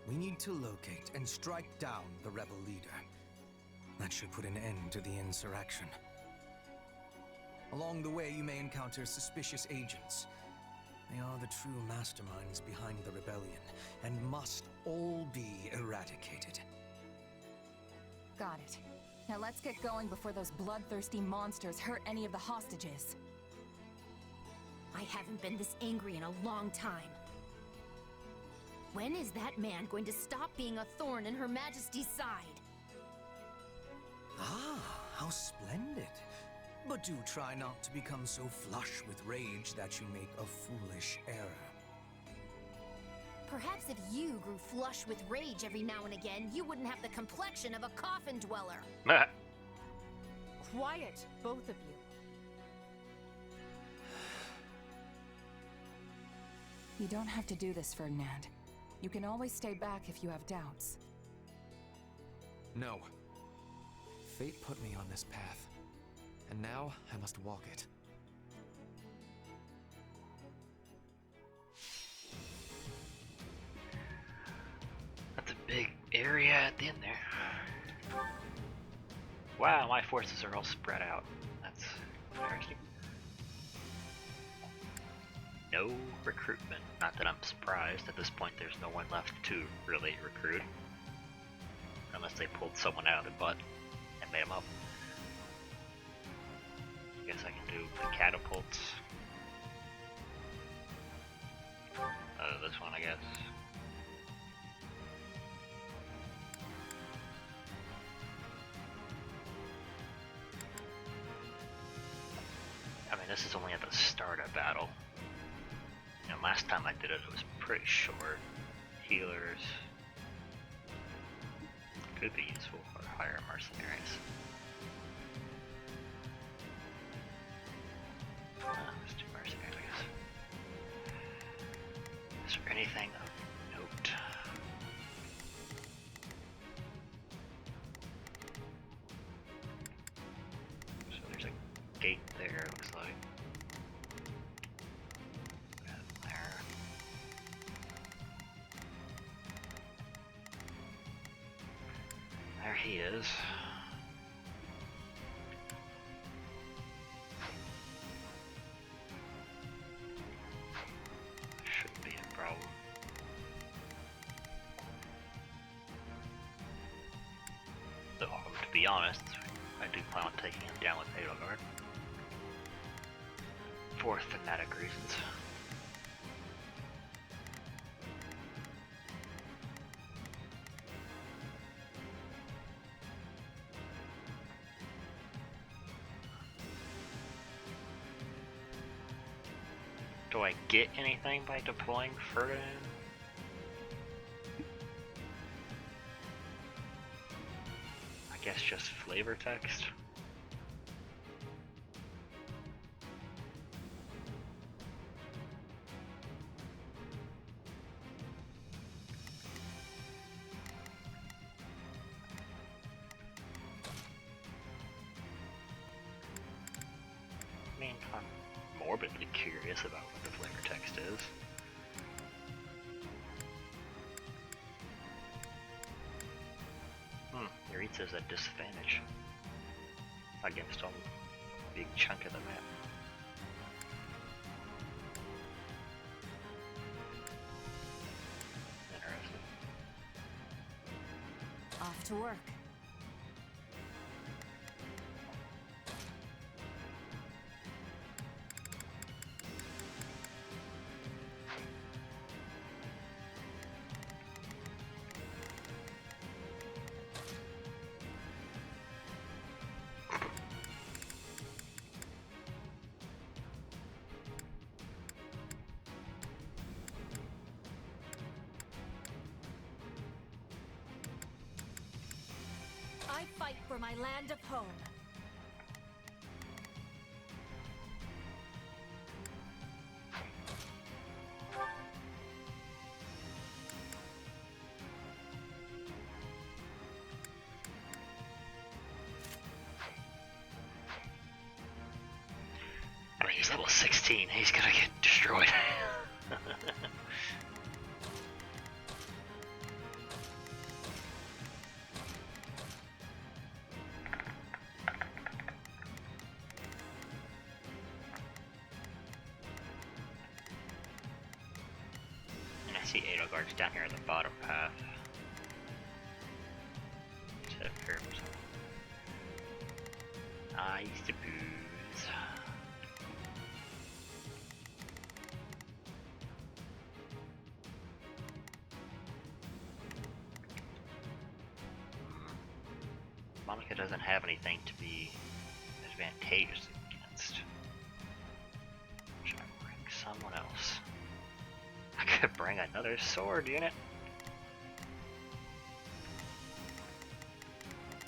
We need to locate and strike down the rebel leader. That should put an end to the insurrection. Along the way, you may encounter suspicious agents. They are the true masterminds behind the rebellion, and must all be eradicated. Got it. Now let's get going before those bloodthirsty monsters hurt any of the hostages. I haven't been this angry in a long time. When is that man going to stop being a thorn in Her Majesty's side? Ah, how splendid. But do try not to become so flush with rage that you make a foolish error. Perhaps if you grew flush with rage every now and again, you wouldn't have the complexion of a coffin dweller. Quiet, both of you. You don't have to do this, Ferdinand. You can always stay back if you have doubts. No. Fate put me on this path, and now I must walk it. That's a big area at the end there. Wow, my forces are all spread out. That's interesting. No recruitment. Not that I'm surprised. At this point, there's no one left to really recruit. Unless they pulled someone out of the butt and made them up. I guess I can do the catapults. This one, I guess. I mean, this is only at the start of battle. You know, last time I did it, it was pretty short. Healers could be useful for higher mercenaries. There's two mercenaries, I guess. Is there anything of note? So there's a gate there, it looks like. And there. There he is. Shouldn't be a problem. Though, to be honest, I do plan on taking him down with Edelgard. For thematic reasons. Do I get anything by deploying Ferdinand? I guess it's just flavor text. I mean, I'm morbidly curious about what the flavor text is. Yuritsa's at disadvantage against all the big chunk of the map. Interesting. Off to work. I fight for my land of home. I mean, he's level 16, he's gonna get destroyed. And I see Edelgard's down here in the bottom path. Set of pyramids. I suppose. Monica doesn't have anything to be advantageous against. Should I bring someone else? I could bring another sword unit.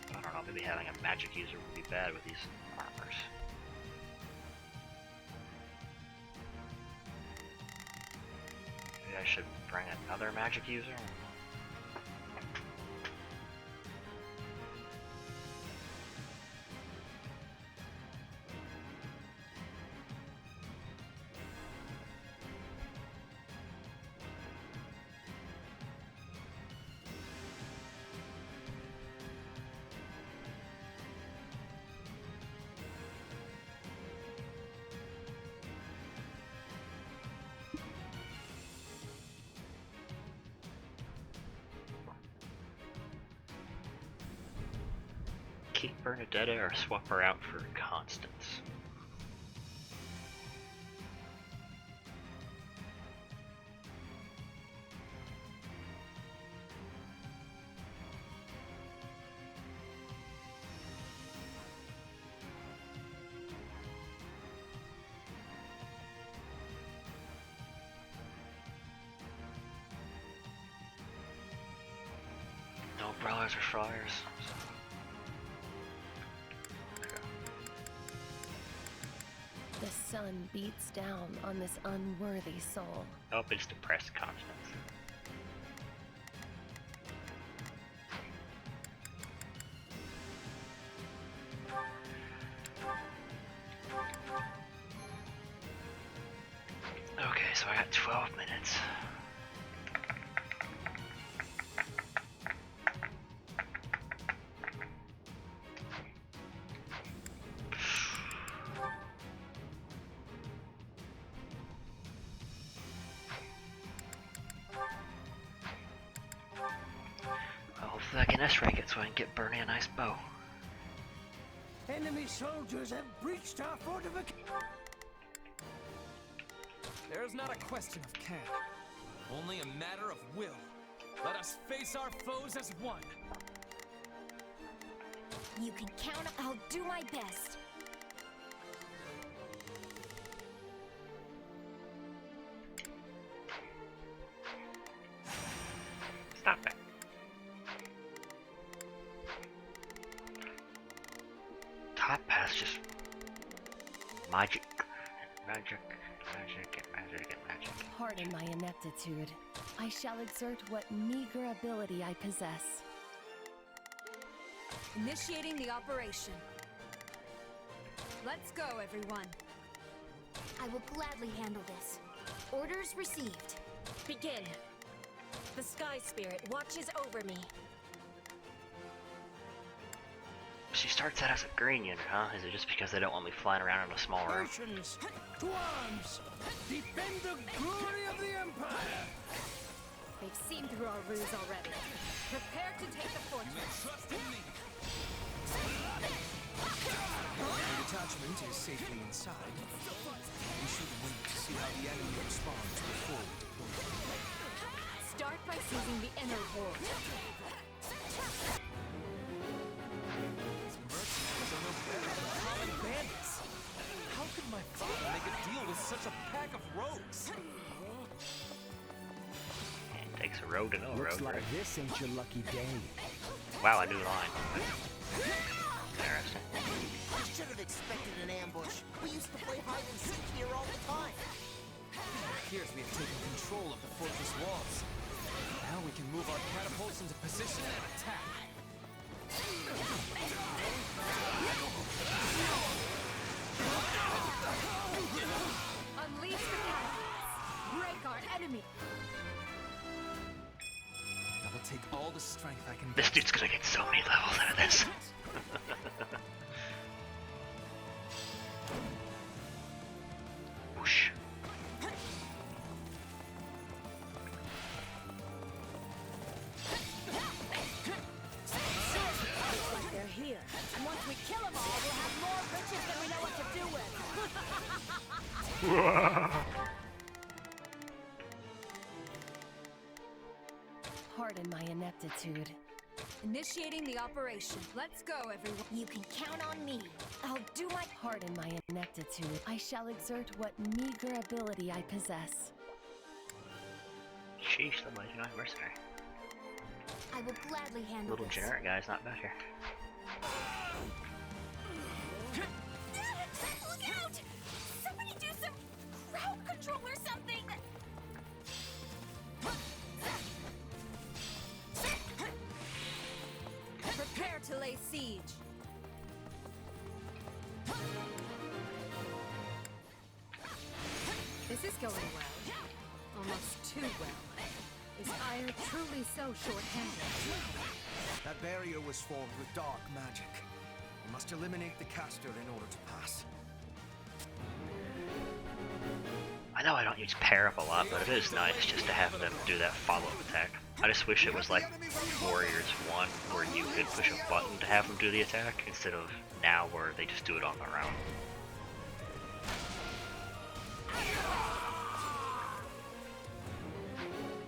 I don't know, maybe having a magic user would be bad with these armors. Maybe I should bring another magic user? Keep Bernadetta or swap her out for Constance. No brawlers or friars. The sun beats down on this unworthy soul. Oh, it's depressed Constance. Okay, so I got 12 minutes. Hopefully I can S-rank it so I can get Bernie a nice bow. Enemy soldiers have breached our fortification. There is not a question of can, only a matter of will. Let us face our foes as one. You can count on. I'll do my best. Stop it. Magic. Magic. Magic and magic and magic. Pardon my ineptitude. I shall exert what meager ability I possess. Initiating the operation. Let's go, everyone. I will gladly handle this. Orders received. Begin. The Sky Spirit watches over me. She starts out as a green unit, huh? Is it just because they don't want me flying around in a small room? Persians, to arms! Defend the glory of the Empire! They've seen through our ruse already. Prepare to take the fortress. The detachment is safely inside. We should wait to see how the enemy responds before we deploy. Start by seizing the inner wall. Common bandits! How could my father make a deal with such a pack of rogues? It takes a road to know a road, right? this ain't your lucky day. Wow, a new line. Interesting. I should have expected an ambush. We used to play hide and seek here all the time. It appears we have taken control of the fortress walls. Now we can move our catapults into position and attack. Unleash the catapults. Break our enemy. I will take all the strength I can. This dude's gonna get so many levels out of this. Whoosh. Like they're here. And once we kill them all, we'll have more riches than we know what to do with. Pardon my ineptitude. Initiating the operation. Let's go, everyone. You can count on me. I'll do my... Pardon my ineptitude. I shall exert what meager ability I possess. Sheesh, the legendary mercenary. I will gladly handle Little this. generic guy's not bad here. Look out! Somebody do some crowd control or something! Prepare to lay siege. This is going well. Almost too well. Is Ire truly so short-handed? That barrier was formed with dark magic. We must eliminate the caster in order to pass. I know I don't use pair up a lot, but it is nice just to have them do that follow-up attack. I just wish it was like Warriors 1, where you could push a button to have them do the attack, instead of now where they just do it on their own.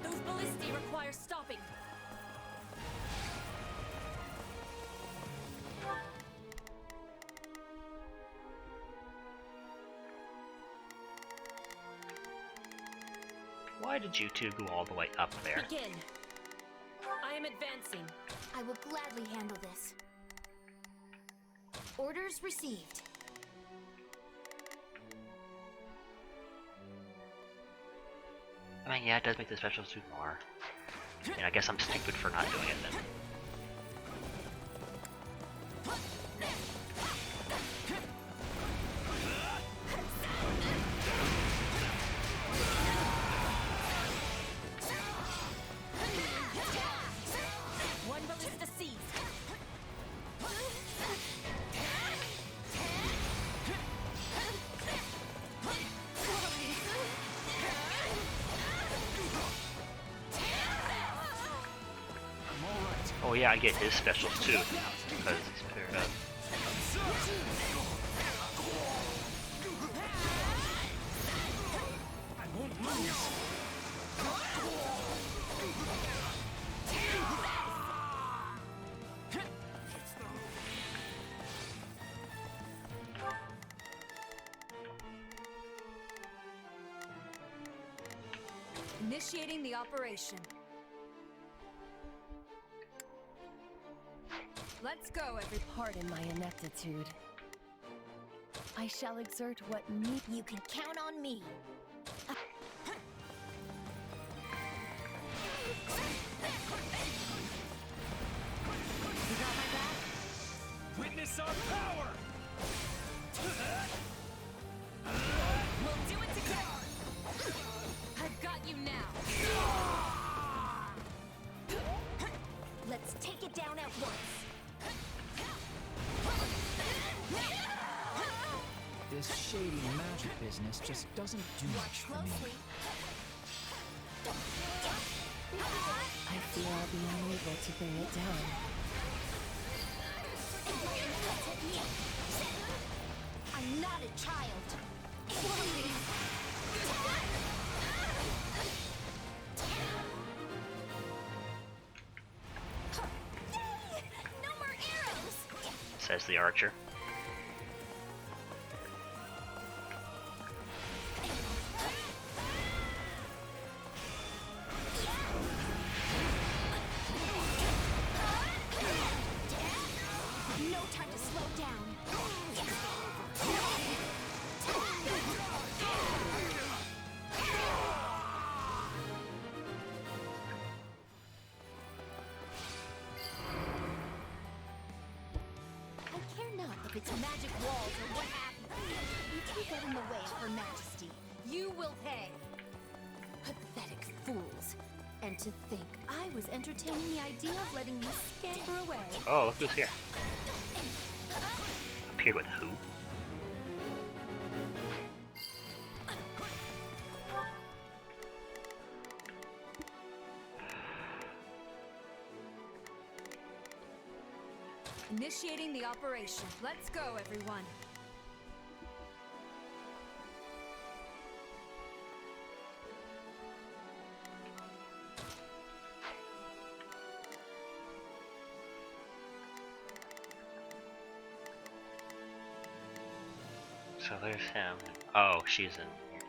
Those ballistae require stopping. Why did you two go all the way up there? Begin. I am advancing. I will gladly handle this. Orders received. I mean, yeah, it does make the special suit more. And I guess I'm stupid for not doing it then. One ballista seized. Oh yeah, I get his specials too, because he's paired up. I won't lose. Initiating the operation. Let's go, every. Pardon my ineptitude. I shall exert what need. You can count on me. You got my back? Witness our power! We'll do it together! I've got you now! Let's take it down at once. This shady magic business just doesn't do much for me. Closely. I fear I'll be unable to bring it down. I'm not a child. Yay! No more arrows! Says the archer. No time to slow down. I care not if it's magic walls or what have you. You can't get in the way of Her Majesty. You will pay. Pathetic fools. And to think I was entertaining the idea of letting you scamper away. Oh, look who's here. Appeared with who? Initiating the operation. Let's go, everyone. So there's him. Oh, she's in here.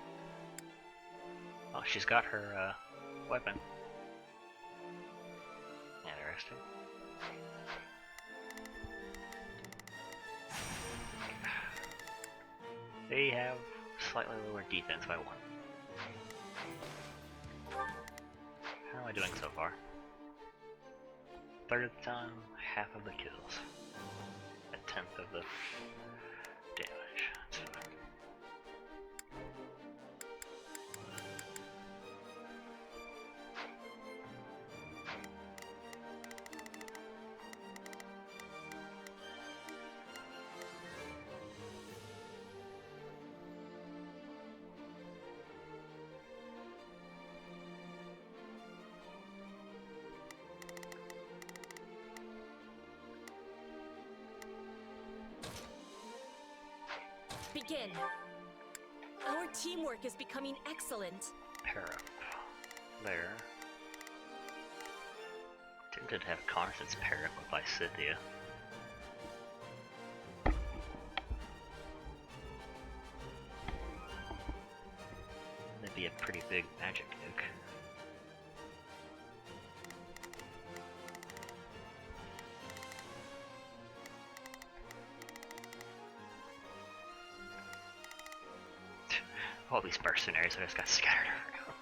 Oh, she's got her weapon. Interesting. They have slightly lower defense by 1. How am I doing so far? Third of the time, half of the kills. A 10th of the damage. That's fine. Begin. Our teamwork is becoming excellent. Pair up. There. Tempted to have Constance pair up with Lysithia. That'd be a pretty big magic nuke. All these mercenaries that just got scattered around.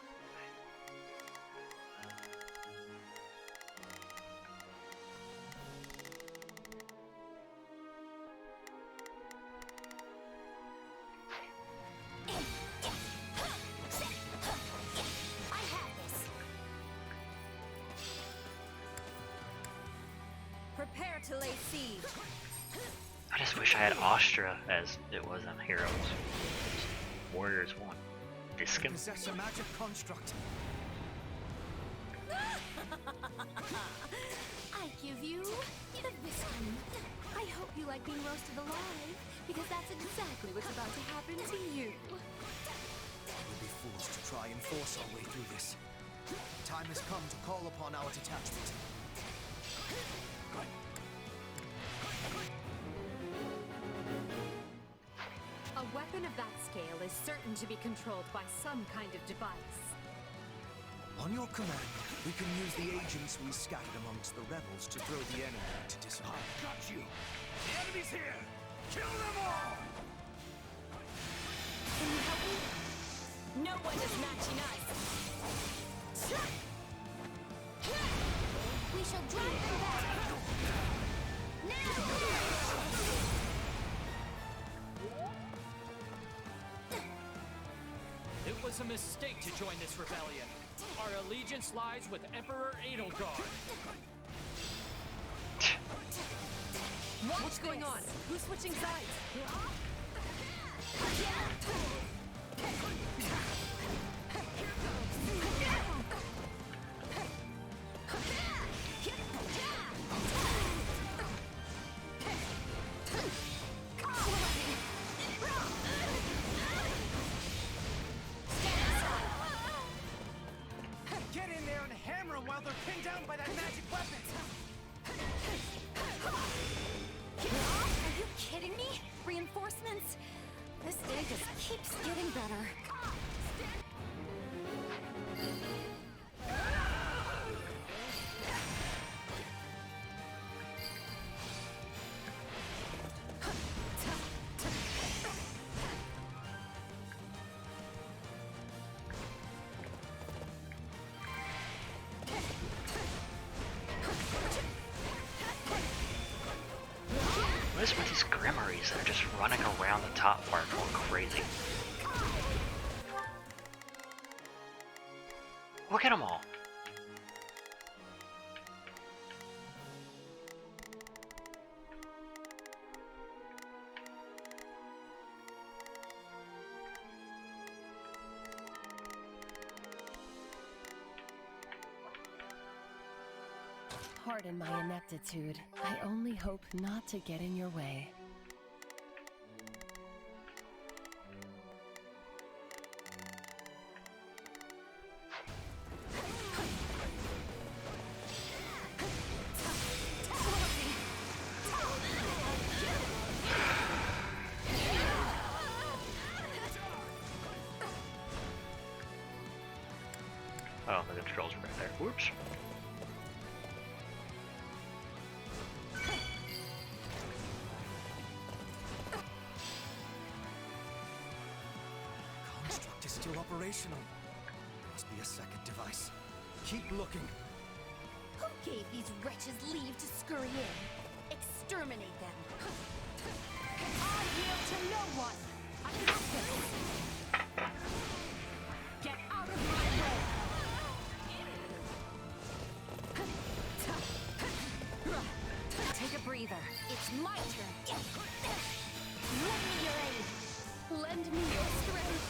I have this. Prepare to lay siege. I just wish I had Astra as it was on Heroes. Warriors 1. Discum. Possess a magic construct. I give you the Viscum. I hope you like being roasted alive, because that's exactly what's about to happen to you. We'll be fools to try and force our way through this. Time has come to call upon our detachment. A weapon of that scale is certain to be controlled by some kind of device. On your command, we can use the agents we scattered amongst the rebels to throw the enemy into disarray. Got you! The enemy's here! Kill them all! Can you help me? No one is matching us. We shall drive them back. Now! It was a mistake to join this rebellion. Our allegiance lies with Emperor Edelgard. What's going on? Who's switching sides? Get in there and hammer them while they're pinned down by that magic weapon! Are you kidding me? Reinforcements? This day just keeps getting better. What is with these Grimories that are just running around the top part going crazy? Look at them all! Pardon my ineptitude. I only hope not to get in your way. Oh, the controls are right there. Whoops. Construct is still operational. Must be a second device. Keep looking. Who gave these wretches leave to scurry in? Exterminate them. I yield to no one. I got this. Get out of my way. Take a breather. It's my turn. Lend me your aid. Lend me your strength.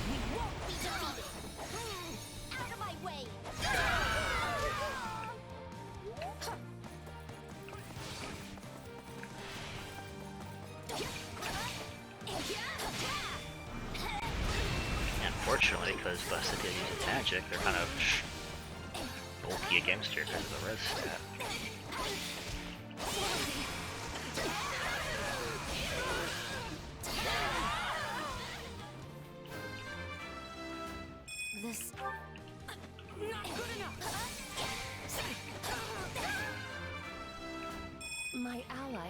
We won't be defeated. Out of my way. Unfortunately, because Busted did use a magic, they're kind of bulky against her because of the res stat. This... Not good enough. My ally.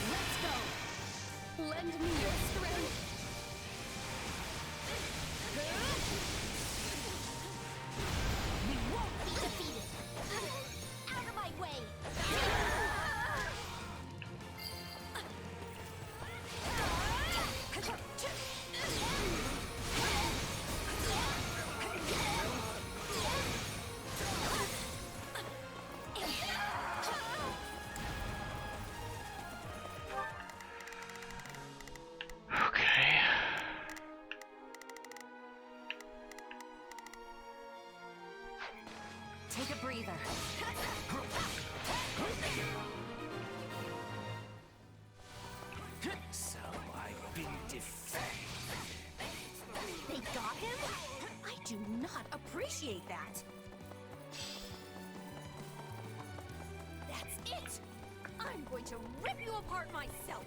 Let's go. Lend me your strength. We won't be defeated. Out of my way. Okay. Take a breather. So I've been defeated. They got him? I do not appreciate that. That's it! I'm going to rip you apart myself!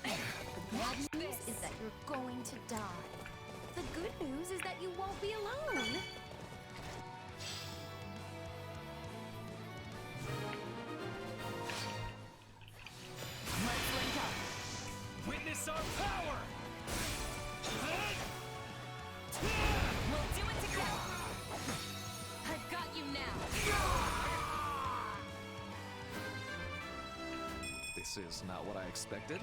The bad news is that you're going to die. the good news is that you won't be alone. Let's link up. Witness our power. We'll do it together. I've got you now. This is not what I expected.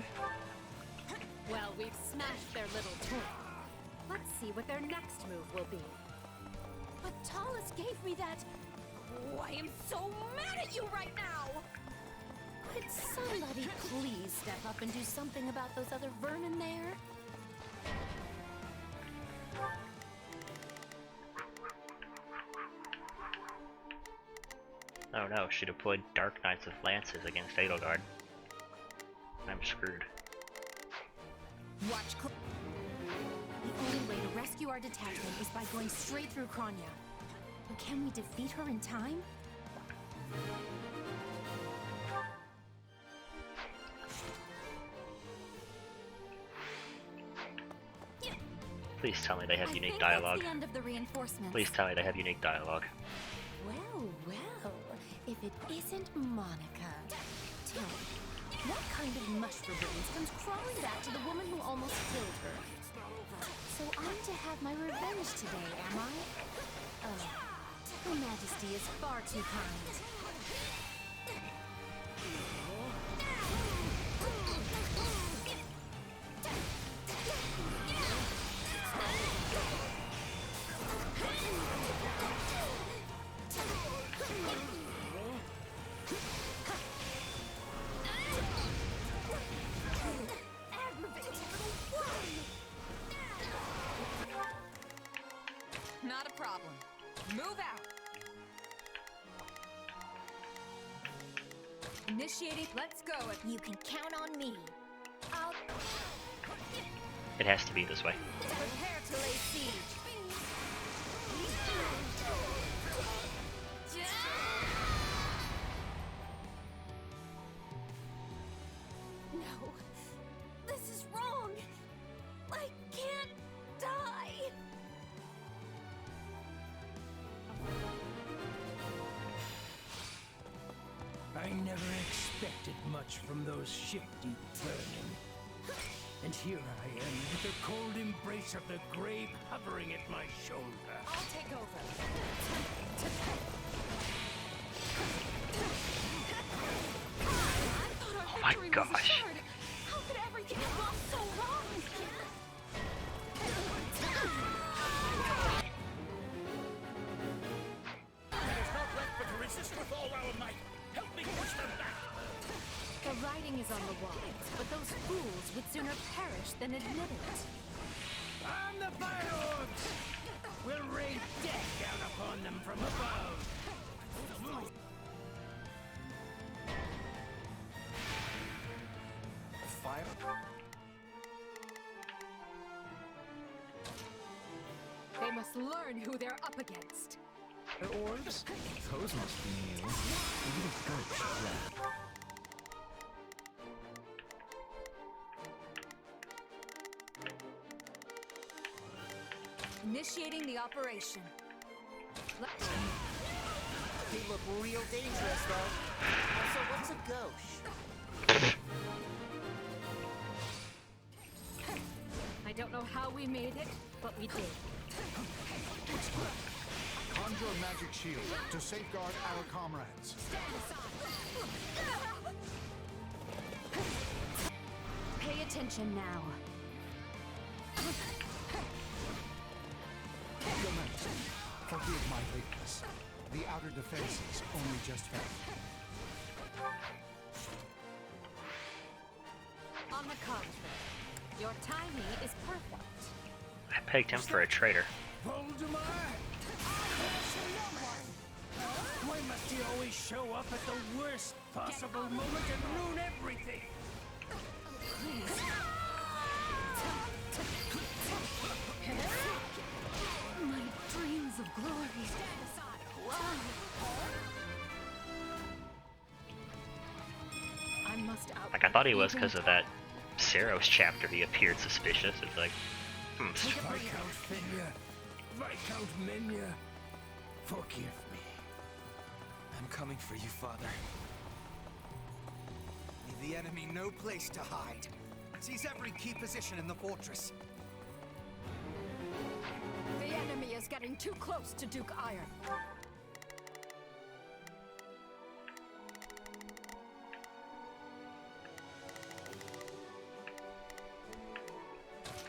Well, we've smashed their little toy. Let's see what their next move will be. But Talus gave me that. Oh, I am so mad at you right now! Could somebody please step up and do something about those other vermin there? Oh no, she deployed Dark Knights of Lances against Edelgard. I'm screwed. Watch. The only way to rescue our detachment is by going straight through Kronya. Can we defeat her in time? Please tell me they have unique dialogue. That's the end of the reinforcements. Please tell me they have unique dialogue. Well, well, if it isn't Monica. Tell me, what kind of mushroom comes crawling back to the woman who almost killed her? So I'm to have my revenge today, am I? Oh, Her Majesty is far too kind. Not a problem. Move out. Initiating. Let's go. You can count on me. I'll It has to be this way. prepare to lay siege. No, this is wrong. I can't die. I never expected much from those shifty vermin. And here I am, with the cold embrace of the grave hovering at my shoulder. I'll take over. Oh my gosh. How could everything have gone so wrong? There's not left but to resist with all our might. Help me push them back. The writing is on the wall, but those fools would sooner perish than admit it. And the fire orcs will rain death down upon them from above. Fire? They must learn who they're up against. The orbs? Those must be new. Maybe the goats should laugh. Initiating the operation. They look real dangerous, though. Also, what's a gauche? I don't know how we made it, but we did. Conjure a magic shield to safeguard our comrades. Pay attention now. Your Majesty, forgive my lateness. The outer defenses only just fell. On the contrary, your timing is perfect. I pegged him for a traitor. Voldemort! Why must he always show up at the worst possible moment and ruin everything? My dreams of glory. I must out. Like, I thought he was because of that Saros chapter he appeared suspicious. It's like, Viscount Fenya, Viscount Menya, forgive me. I'm coming for you, Father. Leave the enemy no place to hide. Seize every key position in the fortress. The enemy is getting too close to Duke Iron.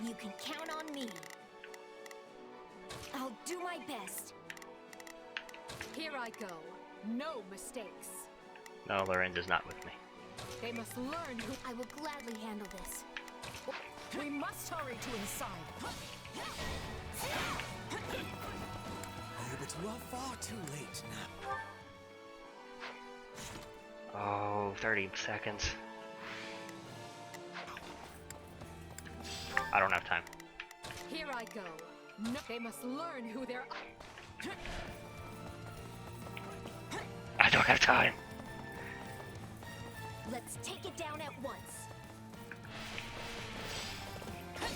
You can count on me. I'll do my best. Here I go. No mistakes. No, Lorenzo's not with me. They must learn who. I will gladly handle this. We must hurry to his side. Oh, but you are far too late now. Oh, 30 seconds. I don't have time. Here I go. No, they must learn who they're. I don't have time. Let's take it down at once. I'll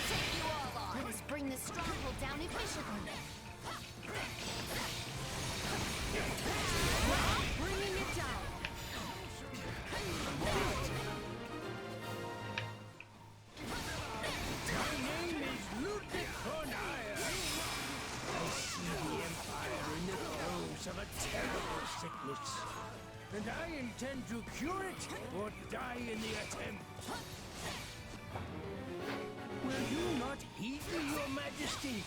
take you all on. Let us bring this stronghold down efficiently. Bringing it down. Of a terrible sickness, and I intend to cure it or die in the attempt. Will you not heed me, Your Majesty?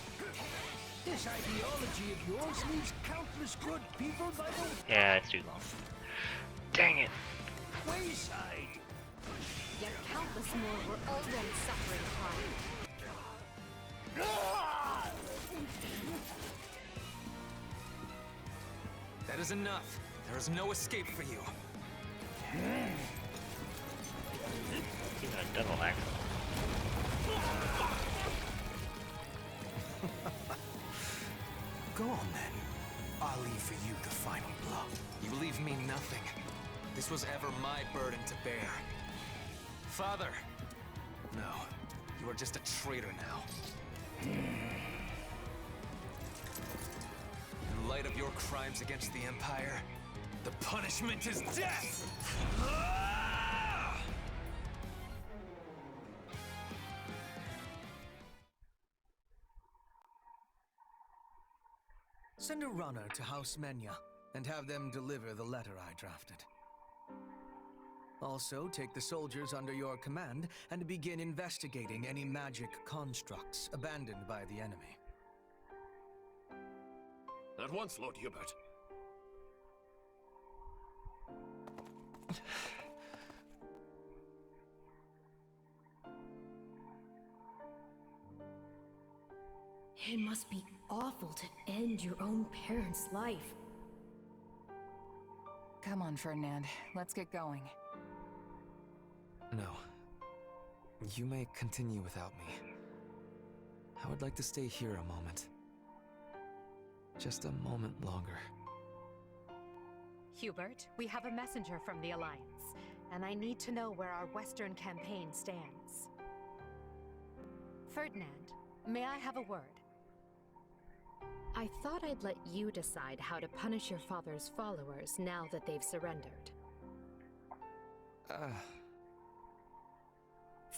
This ideology of yours leaves countless good people by the Yeah, it's too long. Dang it. wayside. Yet countless more were already suffering harm. That is enough. There is no escape for you. Even a devil axe. Go on then. I'll leave for you the final blow. You leave me nothing. This was ever my burden to bear. Father! No, you are just a traitor now. In light of your crimes against the Empire, the punishment is death! Send a runner to House Menya and have them deliver the letter I drafted. Also, take the soldiers under your command and begin investigating any magic constructs abandoned by the enemy. At once, Lord Hubert. It must be awful to end your own parent's life. Come on, Ferdinand. Let's get going. No. You may continue without me. I would like to stay here a moment. Just a moment longer. Hubert, we have a messenger from the Alliance, and I need to know where our Western campaign stands. Ferdinand, may I have a word? I thought I'd let you decide how to punish your father's followers now that they've surrendered.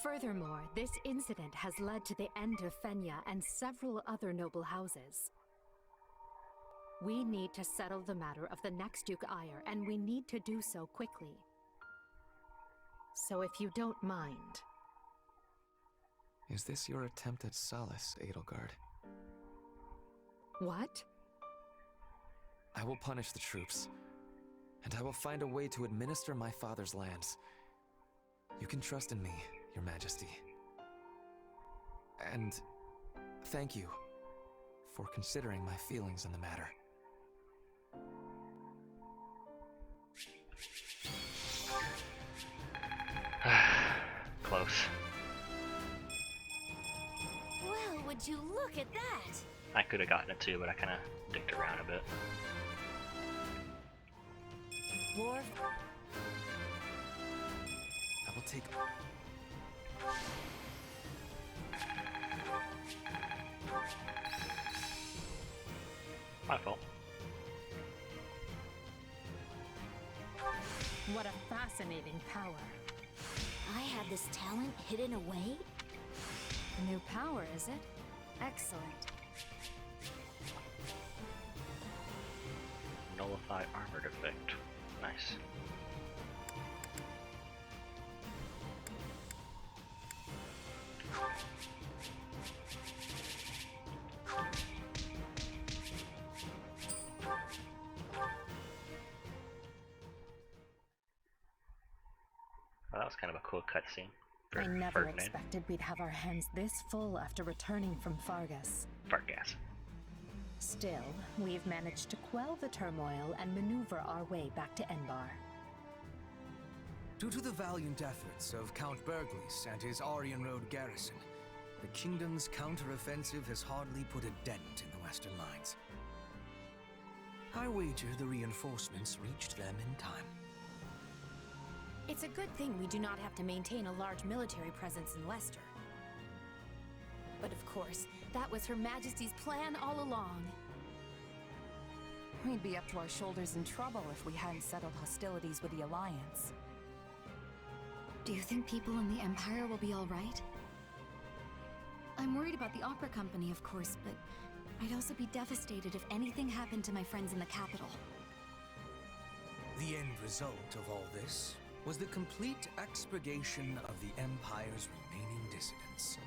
Furthermore, this incident has led to the end of Fenya and several other noble houses. We need to settle the matter of the next Duke Ire, and we need to do so quickly. So if you don't mind... Is this your attempt at solace, Edelgard? What? I will punish the troops, and I will find a way to administer my father's lands. You can trust in me, Your Majesty. And thank you for considering my feelings in the matter. Close. Well, would you look at that? I could have gotten it too, but I kind of dicked around a bit. War. I will take... My fault. What a fascinating power. I had this talent hidden away? A new power, is it? Excellent. Nullify armored effect. Nice. Well, that was kind of a cool cutscene. I never expected we'd have our hands this full after returning from Fargus. Fargus. Still, we've managed to quell the turmoil and maneuver our way back to Enbar. Due to the valiant efforts of Count Berglis and his Aryan Road garrison, the kingdom's counter-offensive has hardly put a dent in the western lines. I wager the reinforcements reached them in time. It's a good thing we do not have to maintain a large military presence in Leicester. But of course, that was Her Majesty's plan all along. We'd be up to our shoulders in trouble if we hadn't settled hostilities with the Alliance. Do you think people in the Empire will be all right? I'm worried about the opera company, of course, but I'd also be devastated if anything happened to my friends in the capital. The end result of all this was the complete expurgation of the Empire's remaining dissidents.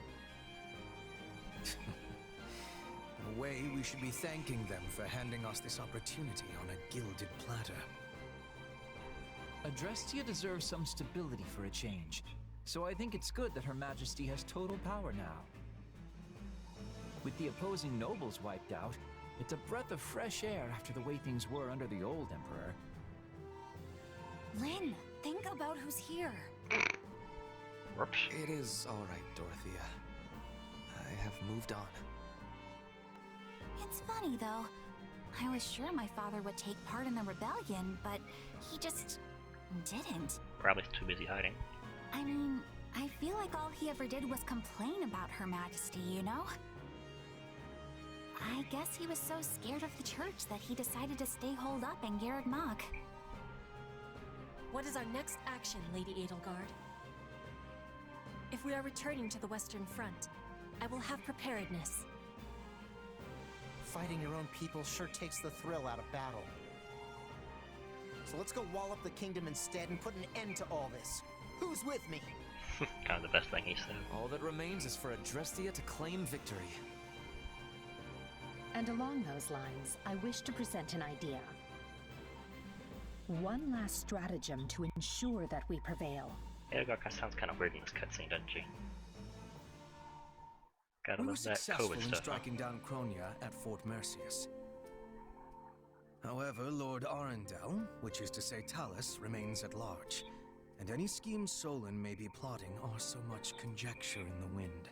In a way, we should be thanking them for handing us this opportunity on a gilded platter. Adrestia deserves some stability for a change, so I think it's good that Her Majesty has total power now. With the opposing nobles wiped out, it's a breath of fresh air after the way things were under the old Emperor. Lynn, think about who's here. Whoops. It is all right, Dorothea. I have moved on. It's funny, though. I was sure my father would take part in the rebellion, but he just didn't. Probably too busy hiding. I mean, I feel like all he ever did was complain about Her Majesty, you know? I guess he was so scared of the church that he decided to stay holed up in Garreg Mach. What is our next action, Lady Edelgard? If we are returning to the Western Front, I will have preparedness. Fighting your own people sure takes the thrill out of battle. So let's go wall up the kingdom instead and put an end to all this. Who's with me? Kind of the best thing he said. All that remains is for Adrestia to claim victory. And along those lines, I wish to present an idea. One last stratagem to ensure that we prevail. Edelgard sounds kind of weird in this cutscene, doesn't she? Gotta We were love that successful COVID in stuff. striking down Cronia at Fort Mercius. However, Lord Arundel, which is to say Talus, remains at large, and any schemes Solon may be plotting are so much conjecture in the wind.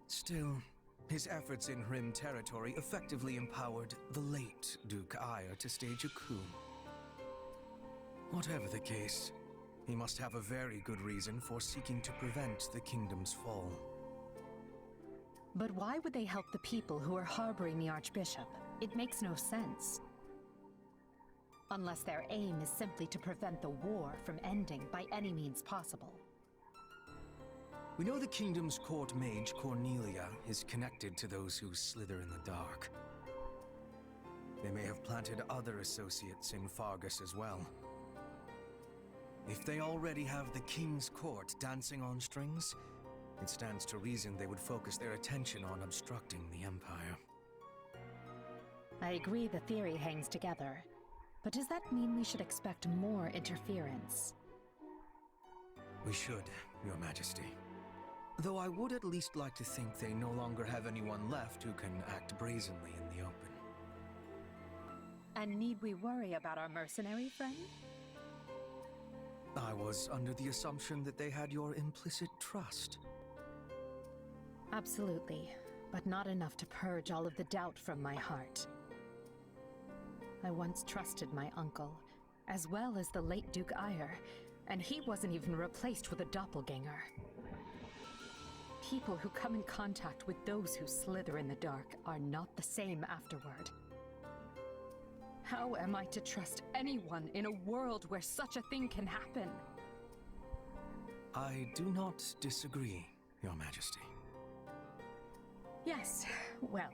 Still, his efforts in Rim territory effectively empowered the late Duke Ire to stage a coup. Whatever the case, he must have a very good reason for seeking to prevent the kingdom's fall. But why would they help the people who are harboring the Archbishop? It makes no sense. Unless their aim is simply to prevent the war from ending by any means possible. We know the kingdom's court mage, Cornelia, is connected to those who slither in the dark. They may have planted other associates in Fargus as well. If they already have the king's court dancing on strings, it stands to reason they would focus their attention on obstructing the Empire. I agree the theory hangs together, but does that mean we should expect more interference? We should, Your Majesty. Though I would at least like to think they no longer have anyone left who can act brazenly in the open. And need we worry about our mercenary friend? I was under the assumption that they had your implicit trust. Absolutely, but not enough to purge all of the doubt from my heart. I once trusted my uncle, as well as the late Duke Ire, and he wasn't even replaced with a doppelganger. people who come in contact with those who slither in the dark are not the same afterward. How am I to trust anyone in a world where such a thing can happen? I do not disagree, Your Majesty. Yes, well,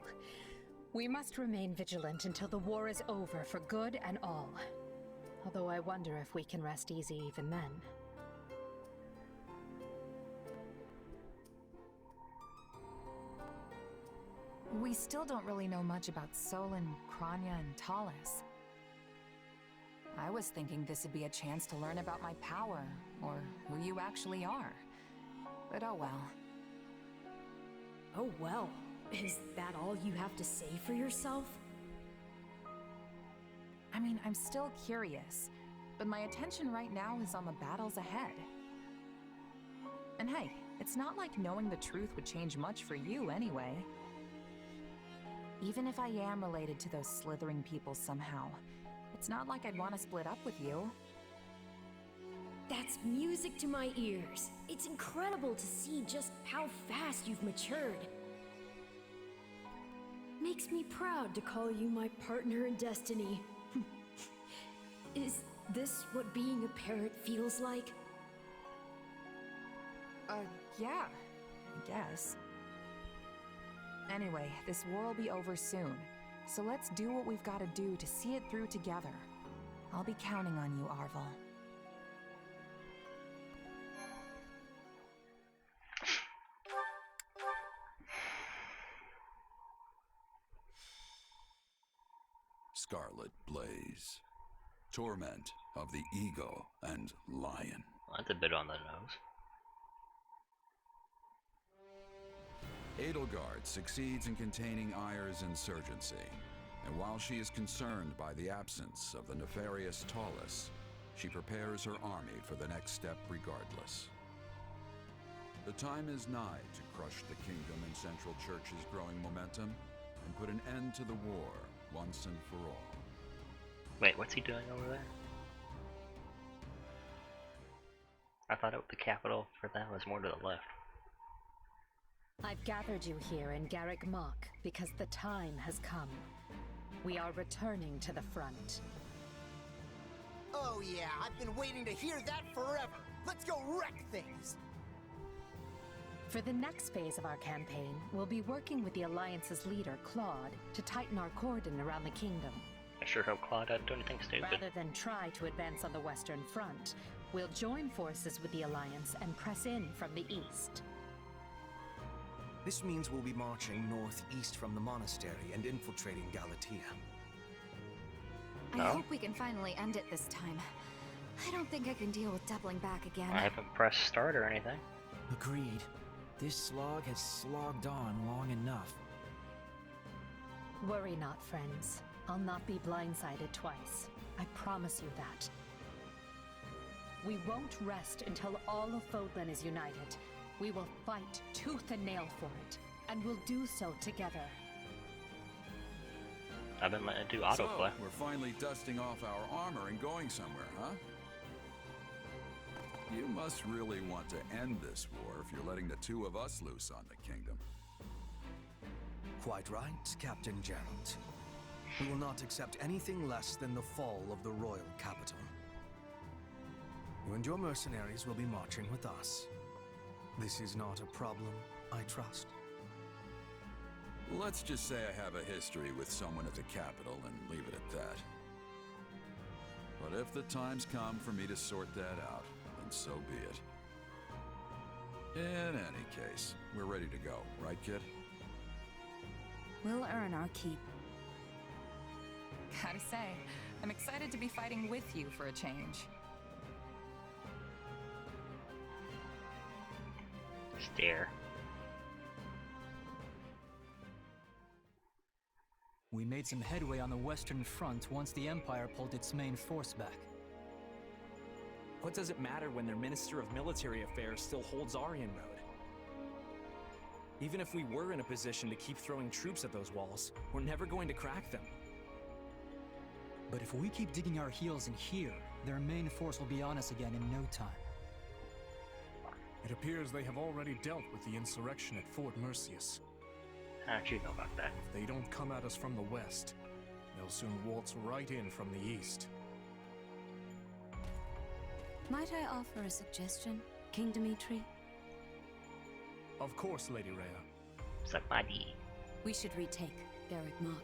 we must remain vigilant until the war is over for good and all. Although I wonder if we can rest easy even then. We still don't really know much about Solon, Kranya, and Talus. I was thinking this would be a chance to learn about my power, or who you actually are. But oh well. Oh well. Is that all you have to say for yourself? I mean, I'm still curious, but my attention right now is on the battles ahead. And hey, it's not like knowing the truth would change much for you anyway. Even if I am related to those slithering people somehow, it's not like I'd want to split up with you. That's music to my ears. It's incredible to see just how fast you've matured. Makes me proud to call you my partner in destiny. Is this what being a parent feels like? Yeah, I guess. Anyway, this war will be over soon, so let's do what we've got to do to see it through together. I'll be counting on you, Arvel. Scarlet Blaze. Torment of the Ego and Lion. That's a bit on the nose. Edelgard succeeds in containing Ayre's insurgency, and while she is concerned by the absence of the nefarious Talus, she prepares her army for the next step regardless. The time is nigh to crush the kingdom and Central Church's growing momentum and put an end to the war once and for all. Wait, what's he doing over there? I thought the capital for that was more to the left. I've gathered you here in Garrick Mach because the time has come. We are returning to the front. Oh yeah, I've been waiting to hear that forever. Let's go wreck things! For the next phase of our campaign, we'll be working with the Alliance's leader, Claude, to tighten our cordon around the kingdom. I sure hope Claude doesn't do anything stupid. Rather than try to advance on the Western Front, we'll join forces with the Alliance and press in from the east. This means we'll be marching northeast from the monastery and infiltrating Galatea. I hope we can finally end it this time. I don't think I can deal with doubling back again. I haven't pressed start or anything. Agreed. This slog has slogged on long enough. Worry not, friends. I'll not be blindsided twice. I promise you that. We won't rest until all of Fodlan is united. We will fight tooth and nail for it, and we'll do so together. I've been letting it do autoplay. So, we're finally dusting off our armor and going somewhere, huh? You must really want to end this war if you're letting the two of us loose on the kingdom. Quite right, Captain Gerald. We will not accept anything less than the fall of the royal capital. You and your mercenaries will be marching with us. This is not a problem, I trust. Let's just say I have a history with someone at the capital and leave it at that. But if the time's come for me to sort that out, then so be it. In any case, we're ready to go, right, kid? We'll earn our keep. Gotta say, I'm excited to be fighting with you for a change. Stare. We made some headway on the Western Front once the Empire pulled its main force back. What does it matter when their Minister of Military Affairs still holds Aryan Road? Even if we were in a position to keep throwing troops at those walls, we're never going to crack them. But if we keep digging our heels in here, their main force will be on us again in no time. It appears they have already dealt with the insurrection at Fort Mercius. How'd you know about that? If they don't come at us from the west, they'll soon waltz right in from the east. Might I offer a suggestion, King Dimitri? Of course, Lady Rhea. Somebody. We should retake Garrick Mach.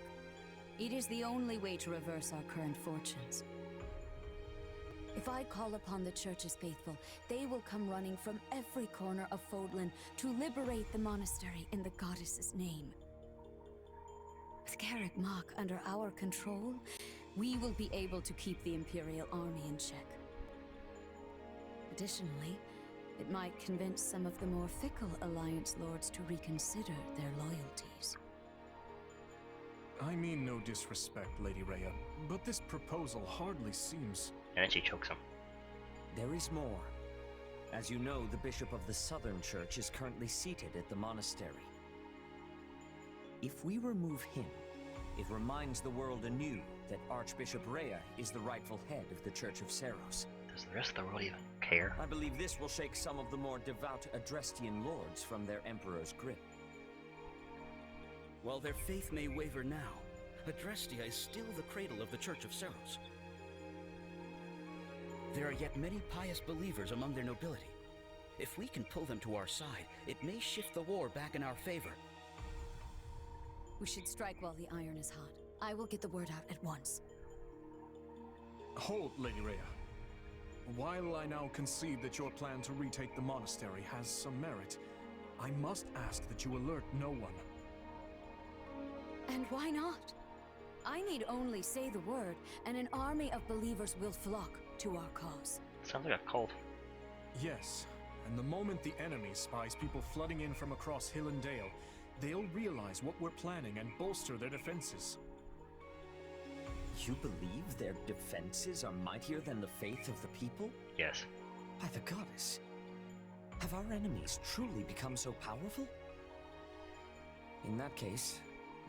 It is the only way to reverse our current fortunes. If I call upon the Church's faithful, they will come running from every corner of Fodlan to liberate the monastery in the goddess's name. With Garrick Mach under our control, we will be able to keep the Imperial army in check. Additionally, it might convince some of the more fickle Alliance lords to reconsider their loyalties. I mean no disrespect, Lady Rhea, but this proposal hardly seems... And then she chokes him. There is more. As you know, the Bishop of the Southern Church is currently seated at the monastery. If we remove him, it reminds the world anew that Archbishop Rhea is the rightful head of the Church of Seros. Does the rest of the world even care? I believe this will shake some of the more devout Adrestian lords from their Emperor's grip. While their faith may waver now, Adrestia is still the cradle of the Church of Seros. There are yet many pious believers among their nobility. If we can pull them to our side, it may shift the war back in our favor. We should strike while the iron is hot. I will get the word out at once. Hold, Lady Rhea. While I now concede that your plan to retake the monastery has some merit, I must ask that you alert no one. And why not? I need only say the word, and an army of believers will flock to our cause. Sounds like a cult. Yes, and the moment the enemy spies people flooding in from across hill and dale, they'll realize what we're planning and bolster their defenses. You believe their defenses are mightier than the faith of the people? Yes. By the goddess, have our enemies truly become so powerful? In that case,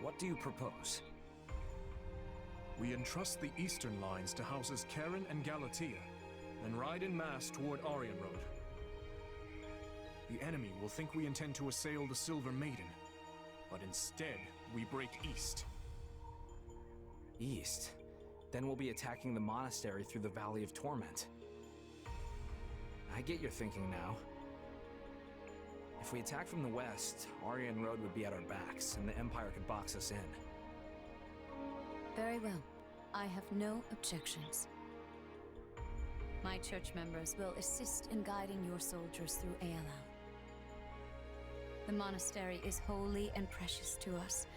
what do you propose? We entrust the eastern lines to houses Karen and Galatea, then ride en masse toward Aryan Road. The enemy will think we intend to assail the Silver Maiden, but instead, we break east. East? Then we'll be attacking the monastery through the Valley of Torment. I get your thinking now. If we attack from the west, Aryan Road would be at our backs, and the Empire could box us in. Very well. I have no objections. My church members will assist in guiding your soldiers through Aelal. The monastery is holy and precious to us,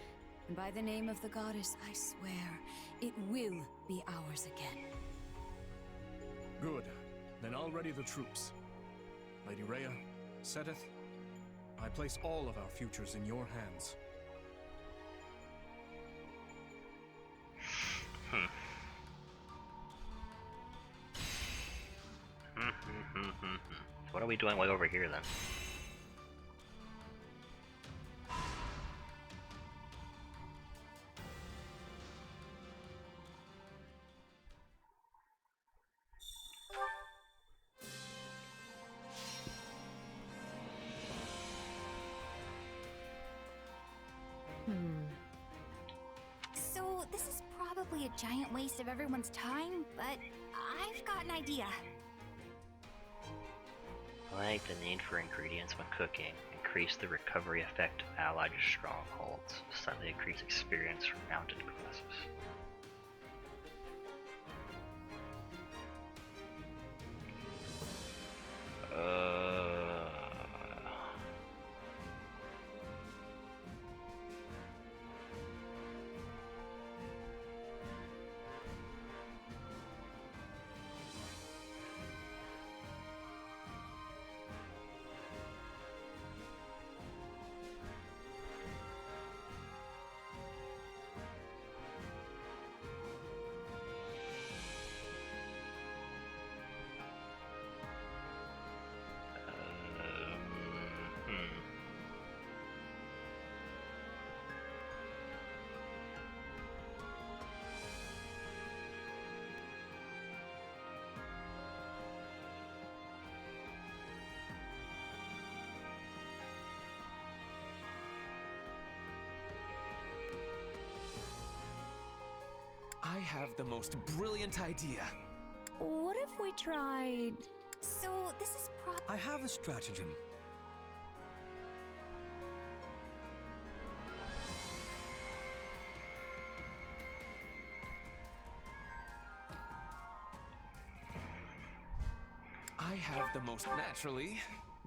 and by the name of the goddess, I swear, it will be ours again. Good. Then I'll ready the troops. Lady Rhea, Seteth, I place all of our futures in your hands. What are we doing way over here then? So, this is probably a giant waste of everyone's time, but I've got an idea. Like the need for ingredients when cooking. Increase the recovery effect of allied strongholds. Slightly increase experience from mounted classes. I have the most brilliant idea. What if we tried... So, this is I have a stratagem. I have the most naturally.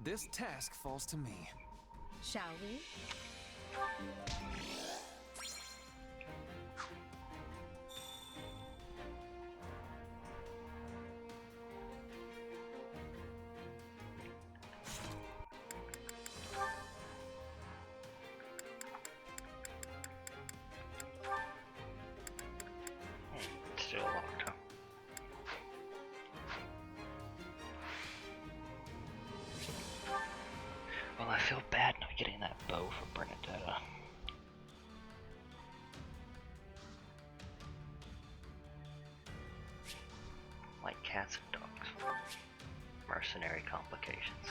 This task falls to me. Shall we? Still locked, huh? Well, I feel bad not getting that bow for Bernadetta. Like cats and dogs. Mercenary complications.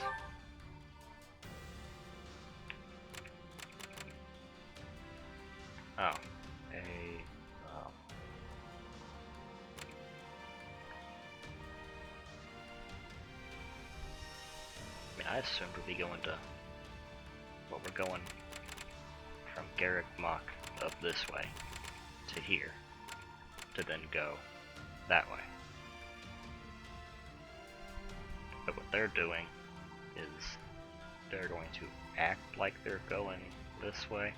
Oh, I mean, I assumed we'd be going to... Well, we're going from Garrick Mach up this way to here, to then go that way. But what they're doing is they're going to act like they're going this way,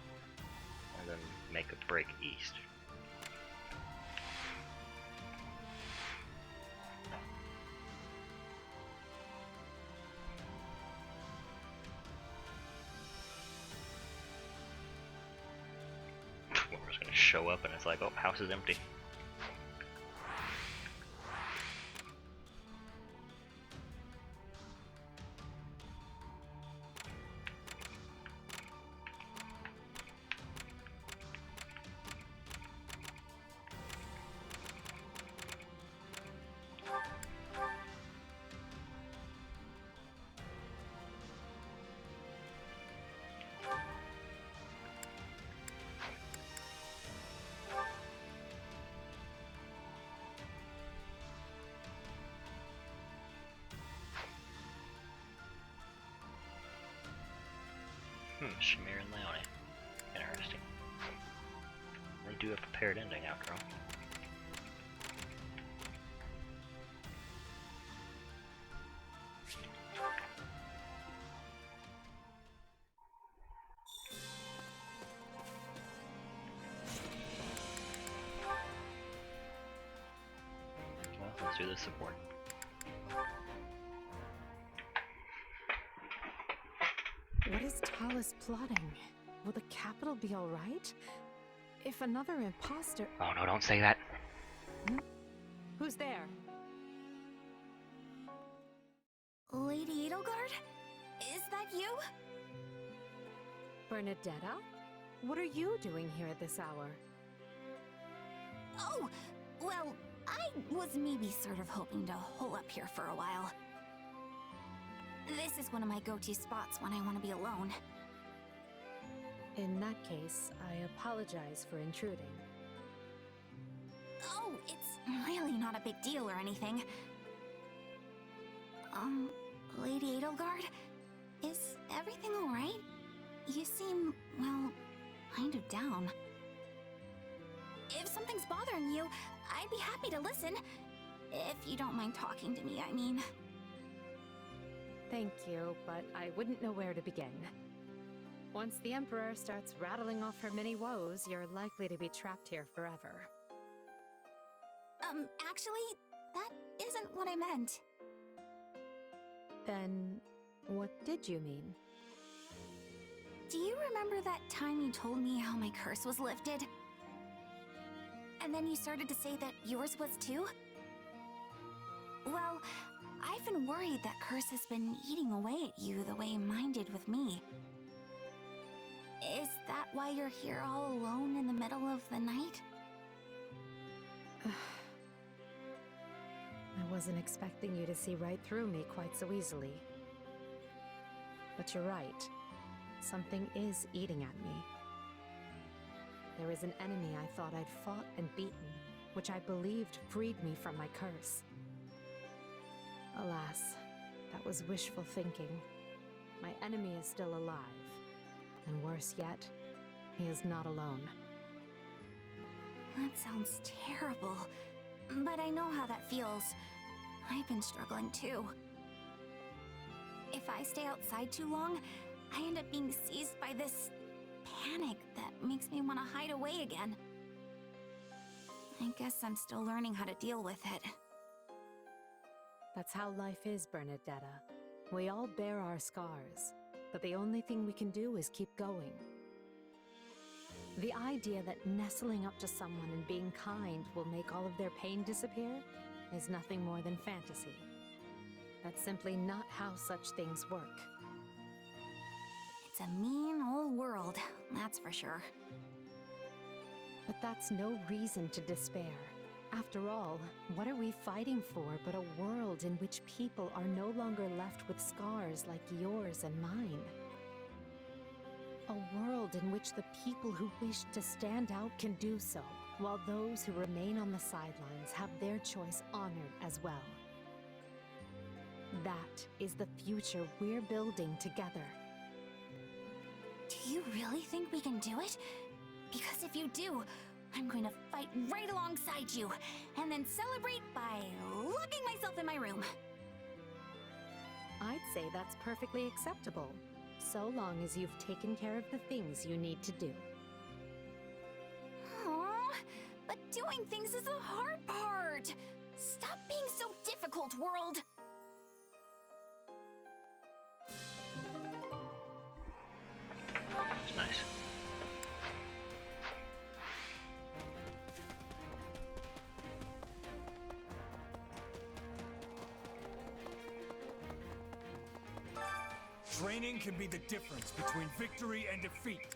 and then make a break east. Warmer's gonna show up and it's like, oh, house is empty. Shamir and Leone. Interesting. They do have a paired ending after all. Well, let's do the support. What is Talus plotting? Will the capital be alright? If another imposter... Oh no, don't say that. Who's there? Lady Edelgard? Is that you? Bernadetta? What are you doing here at this hour? Oh, well, I was maybe sort of hoping to hole up here for a while. This is one of my go-to spots when I want to be alone. In that case, I apologize for intruding. Oh, it's really not a big deal or anything. Lady Edelgard? Is everything alright? You seem, well, kind of down. If something's bothering you, I'd be happy to listen. If you don't mind talking to me, I mean. Thank you, but I wouldn't know where to begin. Once the Emperor starts rattling off her many woes, you're likely to be trapped here forever. Actually, that isn't what I meant. Then, what did you mean? Do you remember that time you told me how my curse was lifted? And then you started to say that yours was too? Well, I've been worried that curse has been eating away at you the way mine did with me. Is that why you're here all alone in the middle of the night? I wasn't expecting you to see right through me quite so easily. But you're right. Something is eating at me. There is an enemy I thought I'd fought and beaten, which I believed freed me from my curse. Alas, that was wishful thinking. My enemy is still alive, and worse yet, he is not alone. That sounds terrible, but I know how that feels. I've been struggling too. If I stay outside too long, I end up being seized by this panic that makes me want to hide away again. I guess I'm still learning how to deal with it. That's how life is, Bernadetta. We all bear our scars, but the only thing we can do is keep going. The idea that nestling up to someone and being kind will make all of their pain disappear is nothing more than fantasy. That's simply not how such things work. It's a mean old world, that's for sure. But that's no reason to despair. After all, what are we fighting for but a world in which people are no longer left with scars like yours and mine? A world in which the people who wish to stand out can do so, while those who remain on the sidelines have their choice honored as well. That is the future we're building together. Do you really think we can do it? Because if you do, I'm going to fight right alongside you, and then celebrate by locking myself in my room. I'd say that's perfectly acceptable, so long as you've taken care of the things you need to do. Aww, but doing things is the hard part. Stop being so difficult, world. It's nice. Training can be the difference between victory and defeat.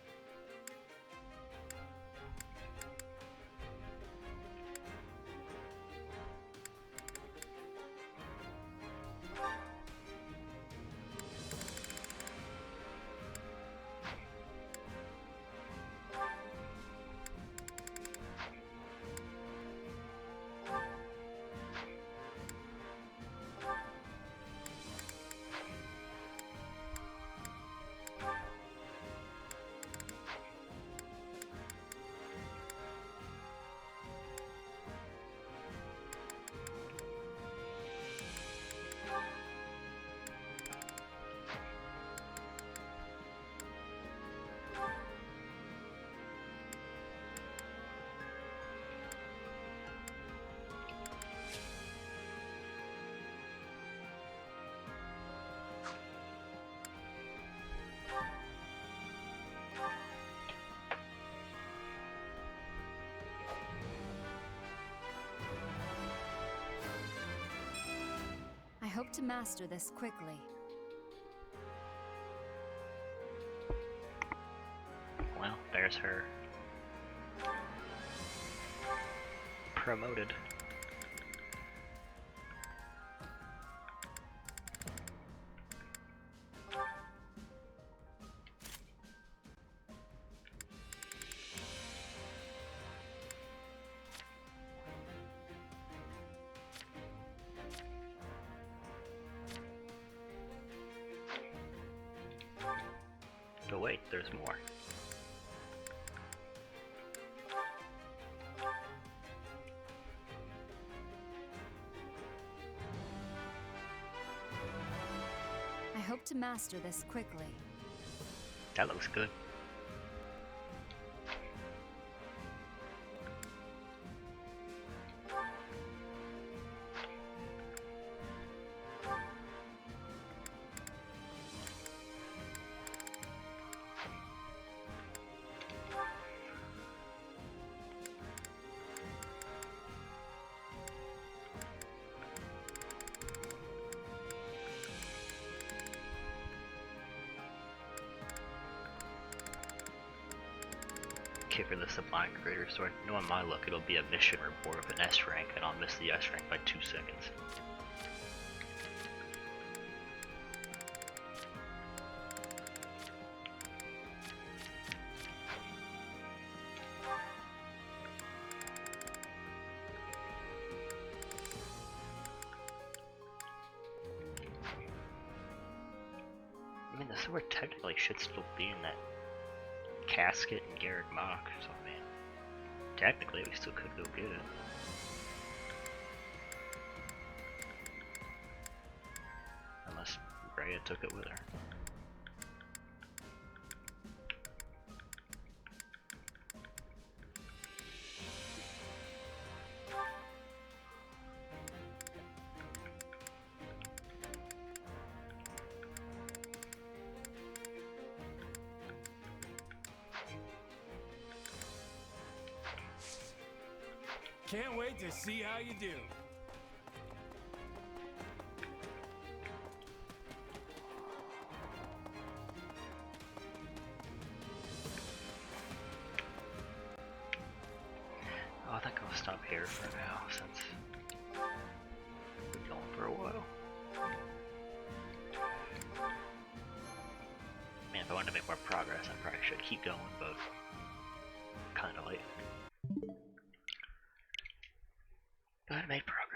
I hope to master this quickly. Well, there's her. Promoted. But wait, there's more. I hope to master this quickly. That looks good. Give her the Sublime Creator Sword. Knowing my luck, it'll be a mission reward of an S rank, and I'll miss the S rank by 2 seconds. So we're technically should still be in that casket and Garrett Mock, so I mean, technically we still could go get it. Unless Rhea took it with her. Can't wait to see how you do. Oh, I think I'll stop here for now since we've been going for a while. Man, if I wanted to make more progress, I probably should keep going, but kinda late. But I made progress.